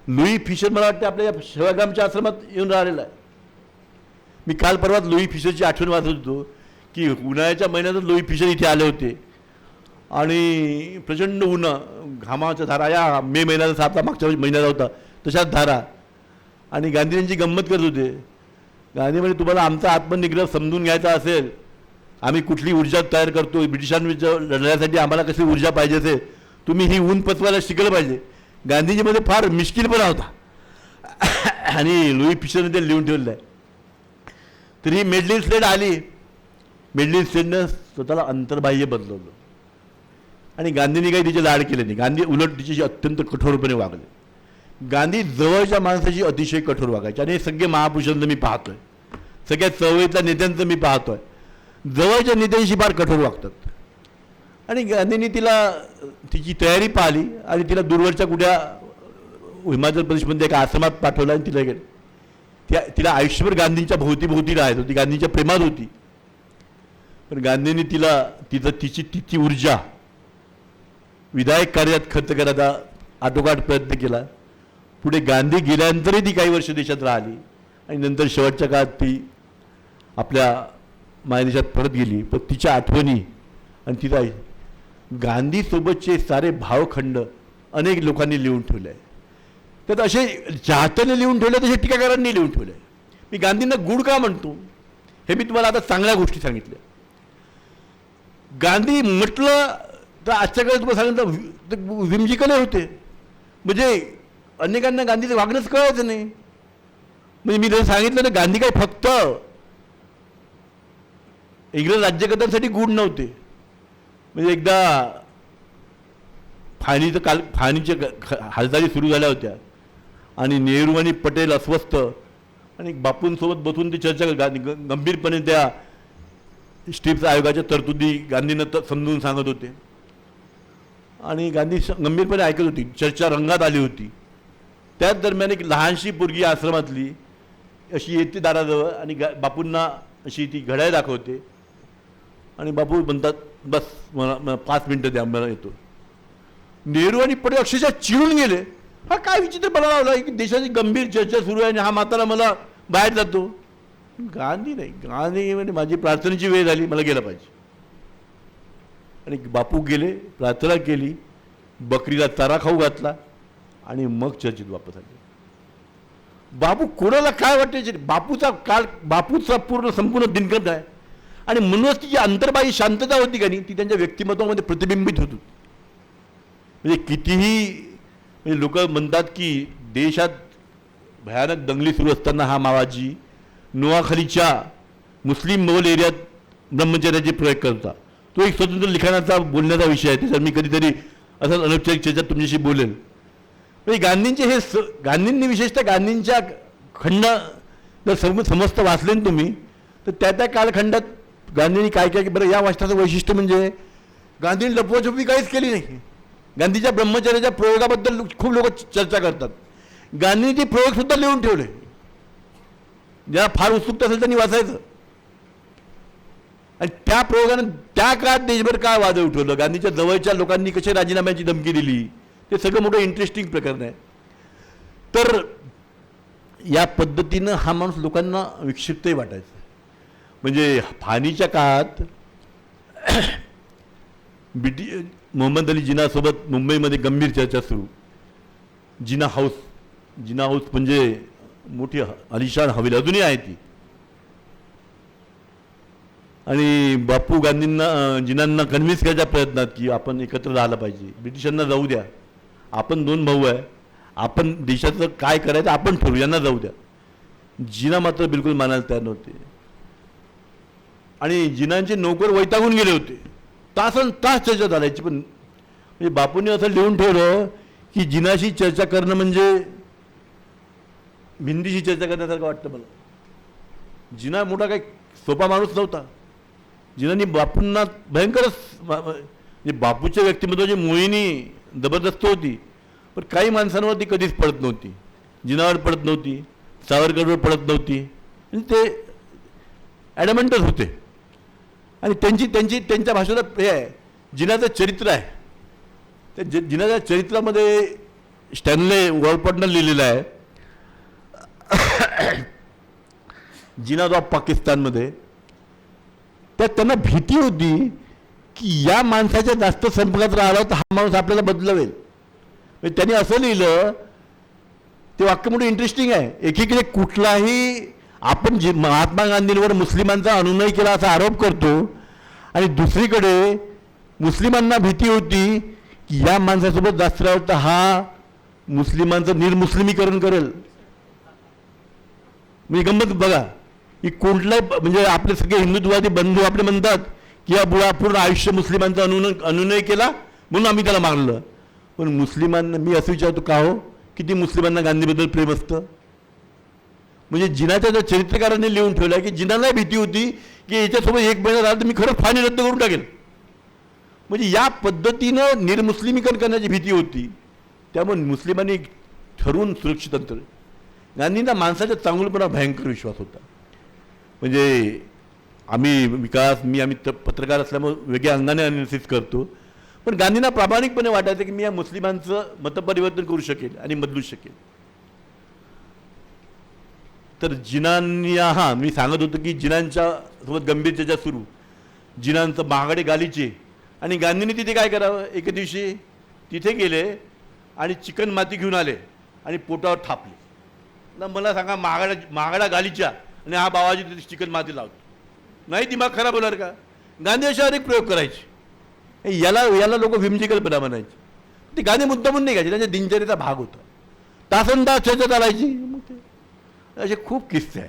लुई फिशर मला वाटतं आपल्या या सेवाग्रामच्या आश्रमात येऊन राहिलेला आहे. मी काल परवाच लुई फिशरची आठवण वाचत होतो की उन्हाळ्याच्या महिन्यातच लुई फिशर इथे आले होते आणि प्रचंड उन्हा घामाच्या धारा, या मे महिन्याचा आपला मागच्या महिन्याचा होता तशाच धारा, आणि गांधीजींची गंमत करत होते. गांधी म्हणजे तुम्हाला आमचा आत्मनिग्रह समजून घ्यायचा असेल, आम्ही कुठली ऊर्जा तयार करतो, ब्रिटिशांविरुद्ध लढण्यासाठी आम्हाला कशी ऊर्जा पाहिजे असेल, तुम्ही ही ऊन पचवायला शिकलं पाहिजे. गांधीजीमध्ये फार मिश्किलपणा होता आणि लुई फिशरने ते लिहून ठेवलं आहे. तर ही मेडलिन स्लेड आली. मेडलिन स्लेडनं स्वतःला अंतर्बाह्य बदलवलं आणि गांधींनी काही तिचे लाड केले नाही. गांधी उलट तिच्याशी अत्यंत कठोरपणे वागले. गांधी जवळच्या माणसाची अतिशय कठोर वागायचे आणि हे सगळे महापुरुषांचं मी पाहतोय, सगळ्या चळवळीतल्या नेत्यांचं मी पाहतोय, जवळच्या नेत्यांशी फार कठोर वागतात. आणि गांधींनी तिला तिची तयारी पाहिली आणि तिला दूरवरच्या कुठ्या हिमाचल प्रदेशमध्ये एका आश्रमात पाठवलं आणि तिला गेलं. तिला आयुष्यभर गांधींच्या भोवती राहत होती, गांधींच्या प्रेमात होती. पण गांधींनी तिला तिची ऊर्जा विधायक कार्यात खर्च करायचा आटोकाट प्रयत्न केला. पुढे गांधी गेल्यानंतरही ती काही वर्ष देशात राहिली आणि नंतर शेवटच्या काळात ती आपल्या मायदेशात परत गेली. पण तिच्या आठवणी आणि तिला गांधीसोबतचे सारे भावखंड अनेक लोकांनी लिहून ठेवले आहे. त्यात असे चाहत्याने लिहून ठेवले, तसे टीकाकारांनी लिहून ठेवले. मी गांधींना गुड का म्हणतो हे मी तुम्हाला आता चांगल्या गोष्टी सांगितल्या. गांधी म्हटलं तर आजच्या काळात तुम्हाला सांगितलं विमजिकले होते. म्हणजे अनेकांना गांधीचं वागणंच कळायचं नाही. म्हणजे मी जर सांगितलं ना, गांधी काय फक्त इंग्रज राज्यकर्त्यांसाठी गुड नव्हते. म्हणजे एकदा फाणीच्या हालचाली सुरू झाल्या होत्या आणि नेहरू आणि पटेल अस्वस्थ आणि बापूंसोबत बसून ते चर्चा गंभीरपणे त्या स्टिप्स आयोगाच्या तरतुदी गांधींना समजून सांगत होते आणि गांधी गंभीरपणे ऐकत होती. चर्चा रंगात आली होती. त्याच दरम्यान एक लहानशी पोरगी आश्रमातली अशी येते दाराजवळ आणि बापूंना अशी ती घड्याळ दाखवते आणि बापू म्हणतात बस मला 5 मिनटं द्या, मला येतो. नेहरू आणि पटेल अक्षरशः चिडून गेले. हा काय विचित्र मला लावला की देशाची गंभीर चर्चा सुरू आहे आणि हा म्हातारा मला बाहेर जातो. गांधी नाही, गांधी म्हणजे माझी प्रार्थनेची वेळ झाली, मला गेलं पाहिजे. आणि बापू गेले, प्रार्थना केली, बकरीला चारा खाऊ घातला आणि मग चर्चेत वापस आले. बापू कोणाला काय वाटायचे, बापूचा संपूर्ण दिनक्रम आहे आणि म्हणूनच ती जी अंतर्बाह्य शांतता होती का नाही ती त्यांच्या व्यक्तिमत्वामध्ये प्रतिबिंबित होत होती. म्हणजे कितीही म्हणजे लोक म्हणतात की देशात भयानक दंगली सुरू असताना हा मावाजी नोआखलीच्या मुस्लिम बहुल एरियात ब्रह्मचर्याचे प्रयोग करता. तो एक स्वतंत्र लिखाणाचा बोलण्याचा विषय आहे. त्याच्यात मी कधीतरी असं अनौपचारिक चर्चेत तुमच्याशी बोलेल. म्हणजे गांधींचे गांधींनी विशेषतः गांधींच्या खंड जर समस्त वाचले ना तुम्ही तर त्या कालखंडात गांधींनी काय काय बरं, या वाचनाचं वैशिष्ट्य म्हणजे गांधींनी लपवाछपवी काहीच केली नाही. गांधीच्या ब्रह्मचर्याच्या प्रयोगाबद्दल खूप लोक चर्चा करतात. गांधींनी ते प्रयोगसुद्धा लिहून ठेवले. ज्याला फार उत्सुकता असेल त्यांनी वाचायचं. आणि त्या प्रयोगानं त्या काळात देशभर काय वाद उठवलं, गांधीच्या जवळच्या लोकांनी कसे राजीनाम्याची धमकी दिली, ते सगळं मोठं इंटरेस्टिंग प्रकरण आहे. तर या पद्धतीनं हा माणूस लोकांना विक्षिप्तही वाटायचा. म्हणजे फानीच्या काळात मोहम्मद अली जिनासोबत मुंबईमध्ये गंभीर चर्चा सुरू. जिना हाऊस म्हणजे मोठी अलिशान हवेली अजूनही आहे ती. आणि बापू जिनांना कन्व्हिन्स करायच्या प्रयत्नात की आपण एकत्र राहिलं पाहिजे, ब्रिटिशांना जाऊ द्या, आपण 2 भाऊ आहे, आपण देशाचं काय करायचं आपण ठरवू, यांना जाऊ द्या. जिना मात्र बिलकुल मानायला तयार नव्हते. आणि जिनांचे नोकर वैतागून गेले होते. तासन तास चर्चा चालायची. पण म्हणजे बापूंनी असं लिहून ठेवलं की जिनाशी चर्चा करणं म्हणजे भिंतीशी चर्चा करण्यासारखं वाटतं मला. जिना मोठा काही सोपा माणूस नव्हता. जिनांनी बापूंना भयंकरच म्हणजे बापूच्या व्यक्तिमत्वाची मोहिनी जबरदस्त होती. पण काही माणसांवर ती कधीच पडत नव्हती. जिनावर पडत नव्हती, सावरकरवर पडत नव्हती. म्हणजे ते ॲडमंटच होते. आणि त्यांच्या भाषेला हे आहे, जिनाचं चरित्र आहे. त्या जिनाच्या चरित्रामध्ये स्टॅनले वॉलपॉटनं लिहिलेलं आहे, जिनाज ऑफ पाकिस्तानमध्ये. त्यात त्यांना भीती होती की या माणसाच्या जास्त संपर्कात राहिला तर हा माणूस आपल्याला बदलवेल. म्हणजे त्यांनी असं लिहिलं, ते वाक्य मोठं इंटरेस्टिंग आहे. एकीकडे कुठलाही आपण महात्मा गांधींवर मुस्लिमांचा अनुनय केला असा आरोप करतो, आणि दुसरीकडे मुस्लिमांना भीती होती की या माणसासोबत जास्त राहिलं तर हा मुस्लिमांचं निर्मुस्लिमीकरण करेल. म्हणजे गंमत बघा की कुठलाही म्हणजे आपले सगळे हिंदुत्ववादी बंधू आपले म्हणतात की या बुळा पूर्ण आयुष्य मुस्लिमांचा अनुनय केला म्हणून आम्ही त्याला मारलं. पण मुस्लिमांना मी असं विचारतो, का हो किती मुस्लिमांना गांधीबद्दल प्रेम असतं. म्हणजे जिनाच्या त्या चरित्रकारांनी लिहून ठेवलं की जिनालाही भीती होती की याच्यासोबत एक महिना राहिला तर मी खरंच फाणी रद्द करून टाकेल. म्हणजे या पद्धतीनं निर्मुस्लिमीकरण करण्याची भीती होती. त्यामुळे मुस्लिमांनी ठरवून सुरक्षित अंतर. गांधींना माणसाच्या चांगुलपणा भयंकर विश्वास होता. म्हणजे आम्ही पत्रकार असल्यामुळे वेगळ्या अंगाने अनालिसिस करतो. पण गांधींना प्रामाणिकपणे वाटायचं की मी या मुस्लिमांचं मतपरिवर्तन करू शकेल आणि बदलू शकेल. तर जिनांनी मी सांगत होतो की जिनांच्या सोबत गंभीर चर्चा सुरू, जिनांचं महागडे गालीचे. आणि गांधींनी तिथे काय करावं, एके दिवशी तिथे गेले आणि चिकन माती घेऊन आले आणि पोटावर थापले. ना मला सांगा, महागडा गालीच्या आणि हा बाबाजी तिथे चिकन माती लावतो, नाही दिमाग खराब होणार का. गांधी अशा अनेक प्रयोग करायचे. याला लोक व्हिमजिकलपणा म्हणायचे. ते गांधी मुद्दामून नाही घ्यायचे, त्यांच्या दिनचर्येचा भाग होता. तासनतास चर्चा चालायची. मग ते असे खूप किस्से आहे,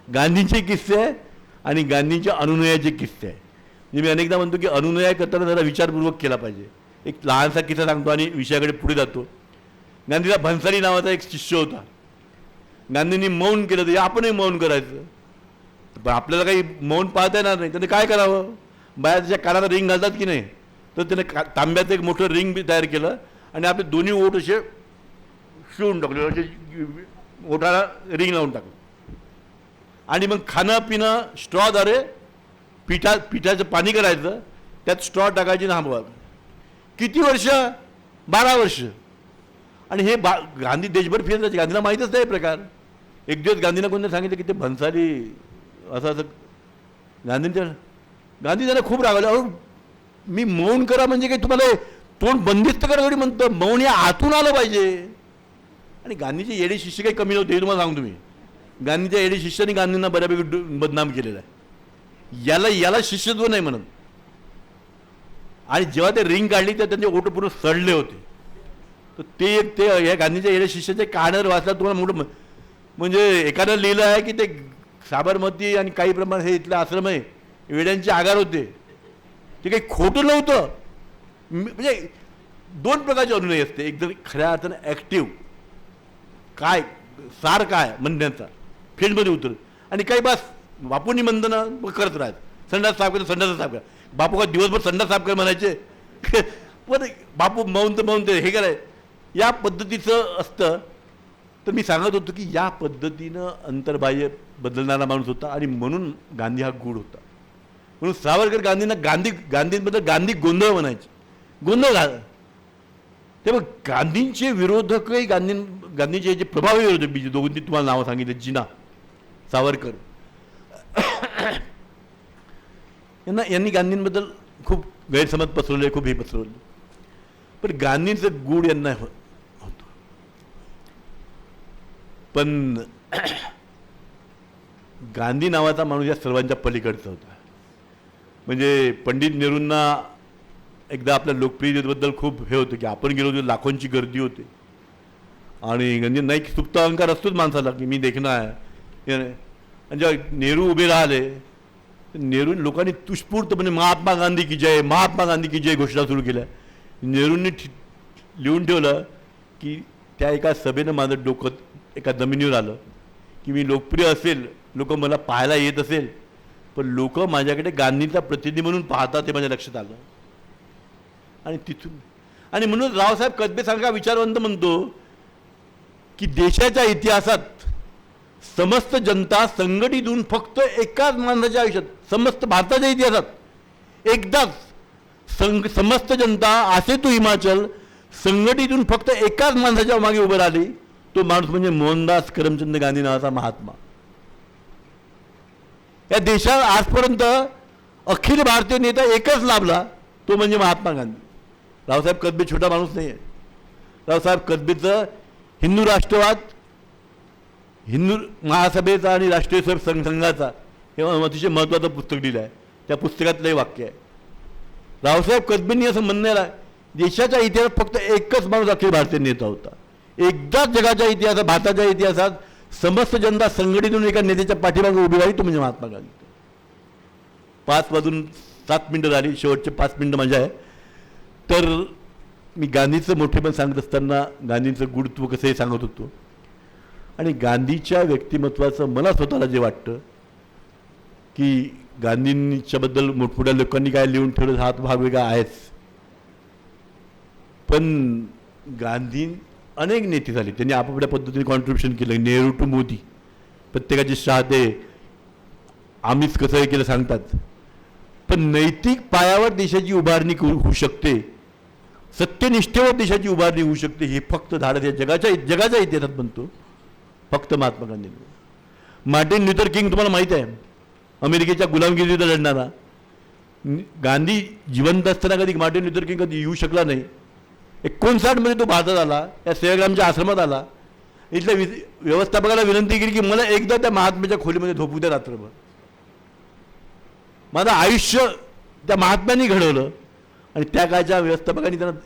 गांधींचे किस्से आहे आणि गांधींच्या अनुनयाचे किस्से आहे. म्हणजे मी अनेकदा म्हणतो की अनुनय करताना जरा विचारपूर्वक केला पाहिजे. एक लहानसा किस्सा सांगतो आणि विषयाकडे पुढे जातो. गांधीला भन्साली नावाचा एक शिष्य होता. गांधींनी मौन केलं तर आपणही मौन करायचं. पण आपल्याला काही मौन पाहता येणार नाही, त्याने काय करावं, बाहेरच्या कानाला रिंग घालतात की नाही, तर त्याने तांब्याचं एक मोठं रिंग बी तयार केलं आणि आपले दोन्ही ओठ असे शिवून टाकले, असे ओठाला रिंग लावून टाकलं. आणि मग खाणं पिणं स्ट्रॉद्वारे पिठाचं पाणी करायचं, त्यात स्ट्रॉ टाकायची ना हवा. किती वर्ष, 12 वर्ष. आणि हे गांधी देशभर फिरत, गांधीला माहीतच नाही प्रकार. एक दिवस गांधींना कोणत्या सांगितलं की ते भन्साली असं गांधी त्यांना खूप रागवलं. अहो मी मौन करा म्हणजे काही तुम्हाला तोंड बंदिस्त करा थोडी म्हणतो, मौन हे आतून आलं पाहिजे. आणि गांधीचे येडे शिष्य काही कमी नव्हते हे तुम्हाला सांगतो मी. गांधीच्या येडे शिष्याने गांधींना बऱ्यापैकी बदनाम केलेला आहे. याला शिष्यत्व नाही म्हणत. आणि जेव्हा ते रिंग काढली तर त्यांचे ओठ पूर्ण सडले होते. तर ते या गांधीच्या येडे शिष्याचे कानावर वाचला तुम्हाला मोठं. म्हणजे एकानं लिहिलं आहे की ते साबरमती आणि काही प्रमाणात हे इथलं आश्रम आहे वेड्यांचे आगार होते. ते काही खोटं नव्हतं. म्हणजे 2 प्रकारचे अनुनय असते, एकदम खऱ्या अर्थानं ॲक्टिव्ह काय सार काय म्हणण्याचा फील्डमध्ये उतर, आणि काही बस बापूंनी म्हणतं करत राहत. संडास साफ कर, संडास साफ कर. बापू का दिवसभर संडास साफ कर म्हणायचे. पण बापू मौन तर मौन ते हे कराय या पद्धतीचं असतं. तर मी सांगत होतो की या पद्धतीनं अंतर्बाह्य बदलणारा माणूस होता आणि म्हणून गांधी हा गूढ होता. म्हणून सावरकर गांधींना गांधींबद्दल गांधी गोंधळ म्हणायचे. गोंधळ घाल ते मग गांधींचे विरोधकही गांधींचे जे प्रभावी विरोधक बीजे दोघांची तुम्हाला नावं सांगितले, जिना, सावरकर, यांनी गांधींबद्दल खूप गैरसमज पसरवले, खूप हे पसरवले. पण गांधींचं गूढ यांना होतं. पण गांधी नावाचा माणूस या सर्वांच्या पलीकडचा होता. म्हणजे पंडित नेहरूंना एकदा आपल्या लोकप्रियतेबद्दल खूप हे होतं की आपण गेलो होतो, लाखोंची गर्दी होती आणि गांधी नाही सुप्त अहंकार असतोच माणसाला की मी देखणं आहे. आणि जेव्हा नेहरू उभे राहिले नेहरू लोकांनी तुष्पूर्तपणे महात्मा गांधी की जय, महात्मा गांधी की जय घोषणा सुरू केल्या. नेहरूंनी लिहून ठेवलं की त्या एका सभेनं माझं डोकं एका जमिनीवर आलं की मी लोकप्रिय असेल, लोक मला पाहायला येत असेल, पण लोक माझ्याकडे गांधींचा प्रतिनिधी म्हणून पाहतात हे माझ्या लक्षात आलं. आणि तिथून आणि म्हणून रावसाहेब कसबेसारखा विचारवंत म्हणतो की देशाच्या इतिहासात समस्त जनता संघटित होऊन फक्त एकाच माणसाच्या आयुष्यात, समस्त भारताच्या इतिहासात एकदाच समस्त जनता असे तो हिमाचल संघटित होऊन फक्त एकाच माणसाच्या मागे उभं राहिली. तो माणूस म्हणजे मोहनदास करमचंद गांधी नावाचा महात्मा. या देशात आजपर्यंत अखिल भारतीय नेता एकच लाभला, तो म्हणजे महात्मा गांधी. रावसाहेब कसबे छोटा माणूस नाही आहे. रावसाहेब कसबेचं हिंदू राष्ट्रवाद, हिंदू महासभेचा आणि राष्ट्रीय स्वयं संघाचा हे अतिशय महत्त्वाचं पुस्तक लिहिलं आहे. त्या पुस्तकातलं हे वाक्य आहे. रावसाहेब कसबेंनी असं म्हणण्याला देशाच्या इतिहासात फक्त एकच माणूस अखिल भारतीय नेता होता. एकदाच जगाच्या इतिहासात, भारताच्या इतिहासात समस्त जनता संघटित होऊन एका नेत्याच्या पाठीमागे उभी राहिली, तो म्हणजे महात्मा गांधी. 5:07 झाली, शेवटचे 5 मिनिटं माझ्या आहे. तर मी गांधीचं मोठेपण सांगत असताना गांधींचं गुरुत्व कसं हे सांगत होतो. आणि गांधीच्या व्यक्तिमत्वाचं मला स्वतःला जे वाटतं की गांधींच्याबद्दल मोठमोठ्या लोकांनी काय लिहून ठेवलं हा भाग वेगळा आहेच, पण गांधी अनेक नेते झाले, त्यांनी आपापल्या पद्धतीने कॉन्ट्रीब्युशन केलं. नेहरू टू मोदी, प्रत्येकाचे चाहते आम्हीच कसं हे केलं सांगतात, पण नैतिक पायावर देशाची उभारणी होऊ शकते, सत्यनिष्ठेवर देशाची उभारणी होऊ शकते, हे फक्त धाडस या जगाच्या इतिहासात बनतो फक्त महात्मा गांधींनी. मार्टिन ल्युथर किंग तुम्हाला माहीत आहे, अमेरिकेच्या गुलामगिरीविरुद्ध लढणारा. गांधी जिवंत असताना कधी मार्टिन ल्युथर किंग कधी येऊ शकला नाही. 59 मध्ये तो भारतात आला, या सेवाग्रामच्या आश्रमात आला. इथल्या व्यवस्थापकाला विनंती केली की मला एकदा त्या महात्म्याच्या खोलीमध्ये झोपू द्या रात्रभर. माझं आयुष्य त्या महात्म्यांनी घडवलं आणि त्या काळच्या व्यवस्थापकांनी त्यांना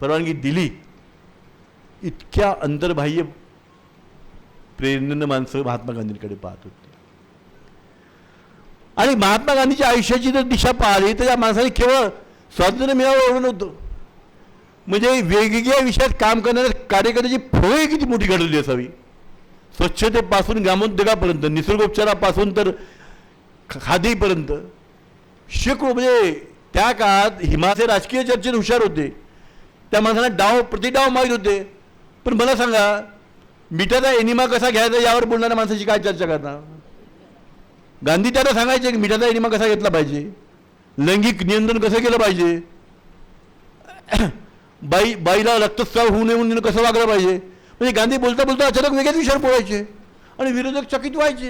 परवानगी दिली. इतक्या अंतर्बाह्य प्रेरणेनं माणसं महात्मा गांधींकडे पाहत होती. आणि महात्मा गांधीच्या आयुष्याची जर दिशा पाहिली तर या माणसाने केवळ स्वातंत्र्य मिळावं एवढं नव्हतं, म्हणजे वेगवेगळ्या विषयात काम करणाऱ्या कार्यकर्त्याची फळही किती मोठी घडवली असावी. स्वच्छतेपासून ग्रामोद्योगापर्यंत, निसर्गोपचारापासून तर खादीपर्यंत शेकडो, म्हणजे त्या काळात हिमाचे राजकीय चर्चेत हुशार होते. त्या माणसाला प्रतिडाव माहीत होते. पण मला सांगा, मिठाचा एनिमा कसा घ्यायचा यावर बोलणाऱ्या माणसाची काय चर्चा करणार. गांधी त्याला सांगायचे की मिठाचा एनिमा कसा घेतला पाहिजे, लैंगिक नियंत्रण कसं केलं पाहिजे, बाईला रक्तस्राव होऊ नये म्हणून कसं वागलं पाहिजे. म्हणजे गांधी बोलता बोलता अचानक वेगळ्याच विषयावर बोलायचे आणि विरोधक चकित व्हायचे.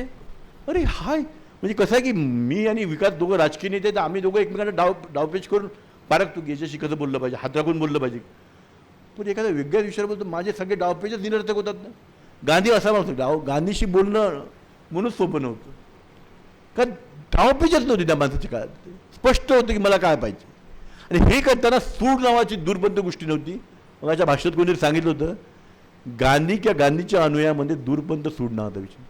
अरे हाय, म्हणजे कसं आहे की मी आणि विकास दोघं राजकीय नेते, तर आम्ही दोघं एकमेकांना डावपेच करून पारखतो की याच्याशी कसं बोललं पाहिजे, हात राखून बोललं पाहिजे. पण एखाद्या वेगळ्या विषयावर बोलतो माझे सगळे डावपेचच निरर्थक होतात ना. गांधी असा म्हणतो, गांधीशी बोलणं म्हणून सोपं नव्हतं, कारण डावपेचच नव्हती त्या माणसाच्या काळात. स्पष्ट होतं की मला काय पाहिजे. आणि हे करताना सूड नावाची दूरपंत गोष्टी नव्हती. माझ्या भाषेत कोणीतरी सांगितलं होतं, गांधी किंवा गांधीच्या अनुयायामध्ये दूरपंत सूड नावाचा विषय.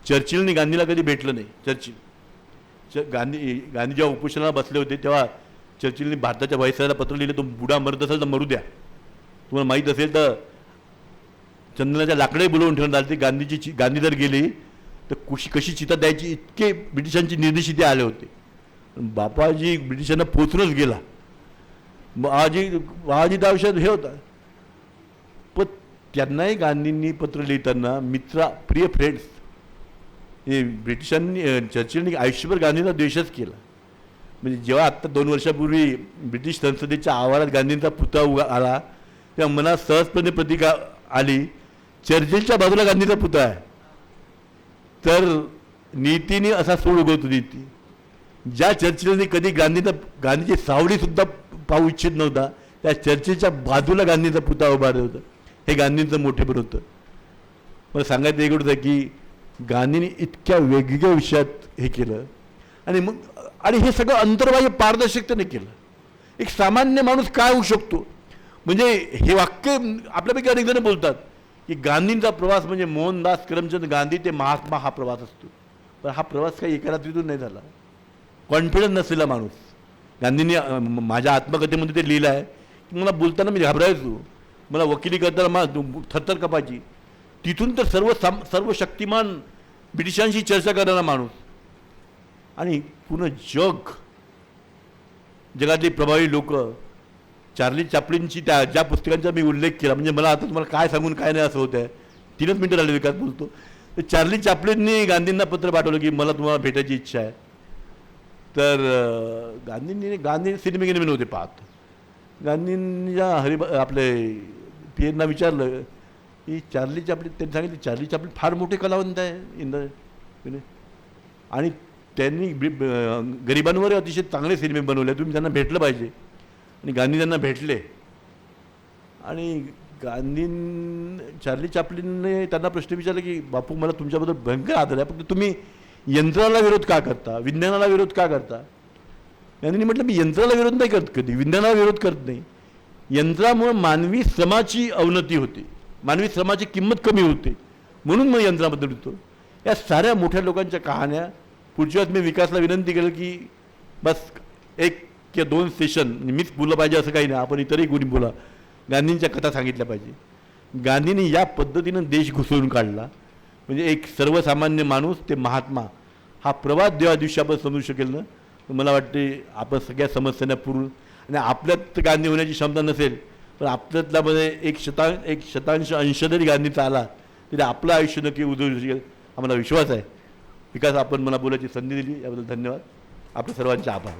चर्चिलने गांधीला कधी भेटलं नाही. गांधी जेव्हा उपोषणाला बसले होते तेव्हा चर्चिलने भारताच्या व्हाईसरायला पत्र लिहिलं, तो बुडा मरत असेल तर मरू द्या. तुम्हाला माहीत असेल तर चंदनाच्या लाकडे बोलवून ठेवण्यात आले. गांधी जर गेली तर कशी चिता द्यायची इतके ब्रिटिशांचे निर्देश इथे आले होते. बापाजी ब्रिटिशांना पोचूनच गेला. बाबाजीचं आयुष्यात हे होता. पण त्यांनाही गांधींनी पत्र लिहिताना प्रिय फ्रेंड्स, हे ब्रिटिशांनी चर्चिलने आयुष्यभर गांधींचा द्वेषच केला. म्हणजे जेव्हा आत्ता 2 वर्षापूर्वी ब्रिटिश संसदेच्या आवारात गांधींचा पुतळा आला तेव्हा मनात सहजपणे प्रतिका आली, चर्चिलच्या बाजूला गांधीचा पुतळा आहे तर नीतीने असा सोड उगवतो नीती. ज्या चर्चिलने कधी गांधीची सावलीसुद्धा पाहू इच्छित नव्हता, त्या चर्चेच्या बाजूला गांधीचा पुतळा उभारलं होतं. हे गांधींचं मोठेपण होतं. मला सांगायचं एवढंच आहे की गांधींनी इतक्या वेगवेगळ्या विषयात हे केलं आणि हे सगळं अंतर्बाह्य पारदर्शकतेने केलं. एक सामान्य माणूस काय होऊ शकतो, म्हणजे हे वाक्य आपल्यापैकी अनेक जण बोलतात की गांधींचा प्रवास म्हणजे मोहनदास करमचंद गांधी ते महात्मा हा प्रवास असतो. पण हा प्रवास काही एका रात्रीतून नाही झाला. कॉन्फिडन्स नसलेला माणूस. गांधींनी माझ्या आत्मकथेमध्ये ते लिहिलं आहे की मला बोलताना मी घाबरायचो, मला वकिली करताना मला थरथर कापायची. तिथून तर सर्व शक्तिमान ब्रिटिशांशी चर्चा करणारा माणूस आणि पूर्ण जगातली प्रभावी लोक, चार्ली चॅप्लिनची ज्या पुस्तकांचा मी उल्लेख केला, म्हणजे मला आता तुम्हाला काय सांगून काय नाही असं होतं आहे. 3च मिनटं झाले विकास बोलतो. तर चार्ली चॅप्लिननी गांधींना पत्र पाठवलं की मला तुम्हाला भेटायची इच्छा आहे. तर गांधी सिनेमे गिनेमे नव्हते पाहत. गांधींच्या आपले पीएनना विचारलं की चार्ली चॅप्लिन, त्यांनी सांगितलं चार्ली चॅप्लिन फार मोठे कलावंत आहे आणि त्यांनी गरिबांवर अतिशय चांगले सिनेमे बनवले, तुम्ही त्यांना भेटलं पाहिजे. आणि गांधी त्यांना भेटले आणि चार्ली चॅप्लिनने त्यांना प्रश्न विचारला की बापू मला तुमच्याबद्दल भयंकर आदर आहे, फक्त तुम्ही यंत्राला विरोध का करता, विज्ञानाला विरोध का करता. गांधींनी म्हटलं मी यंत्राला विरोध नाही करत, कधी विज्ञानाला विरोध करत नाही. यंत्रामुळे मानवी श्रमाची अवनती होते, मानवी श्रमाची किंमत कमी होते, म्हणून मग यंत्राबद्दल होतो. या साऱ्या मोठ्या लोकांच्या कहाण्या पुढच्या वेळेस मी विकासला विनंती केलं की बस 1 किंवा 2 सेशन मीच बोललं पाहिजे असं काही नाही, आपण इतरही कोणी बोला, गांधींच्या कथा सांगितल्या पाहिजे. गांधींनी या पद्धतीनं देश घुसवून काढला, म्हणजे एक सर्वसामान्य माणूस ते महात्मा हा प्रवास जेव्हा दिवशी आपण समजू शकेल ना, मला वाटते आपण सगळ्या समस्यांना पुरून, आणि आपल्यात गांधी होण्याची क्षमता नसेल पण आपल्यातल्यामध्ये एक शतांश अंश जरी गांधीचा आला तरी आपलं आयुष्य नक्की उजळू शकेल हा मला विश्वास आहे. विकास आपण मला बोलायची संधी दिली याबद्दल धन्यवाद. आपल्या सर्वांचे आभार.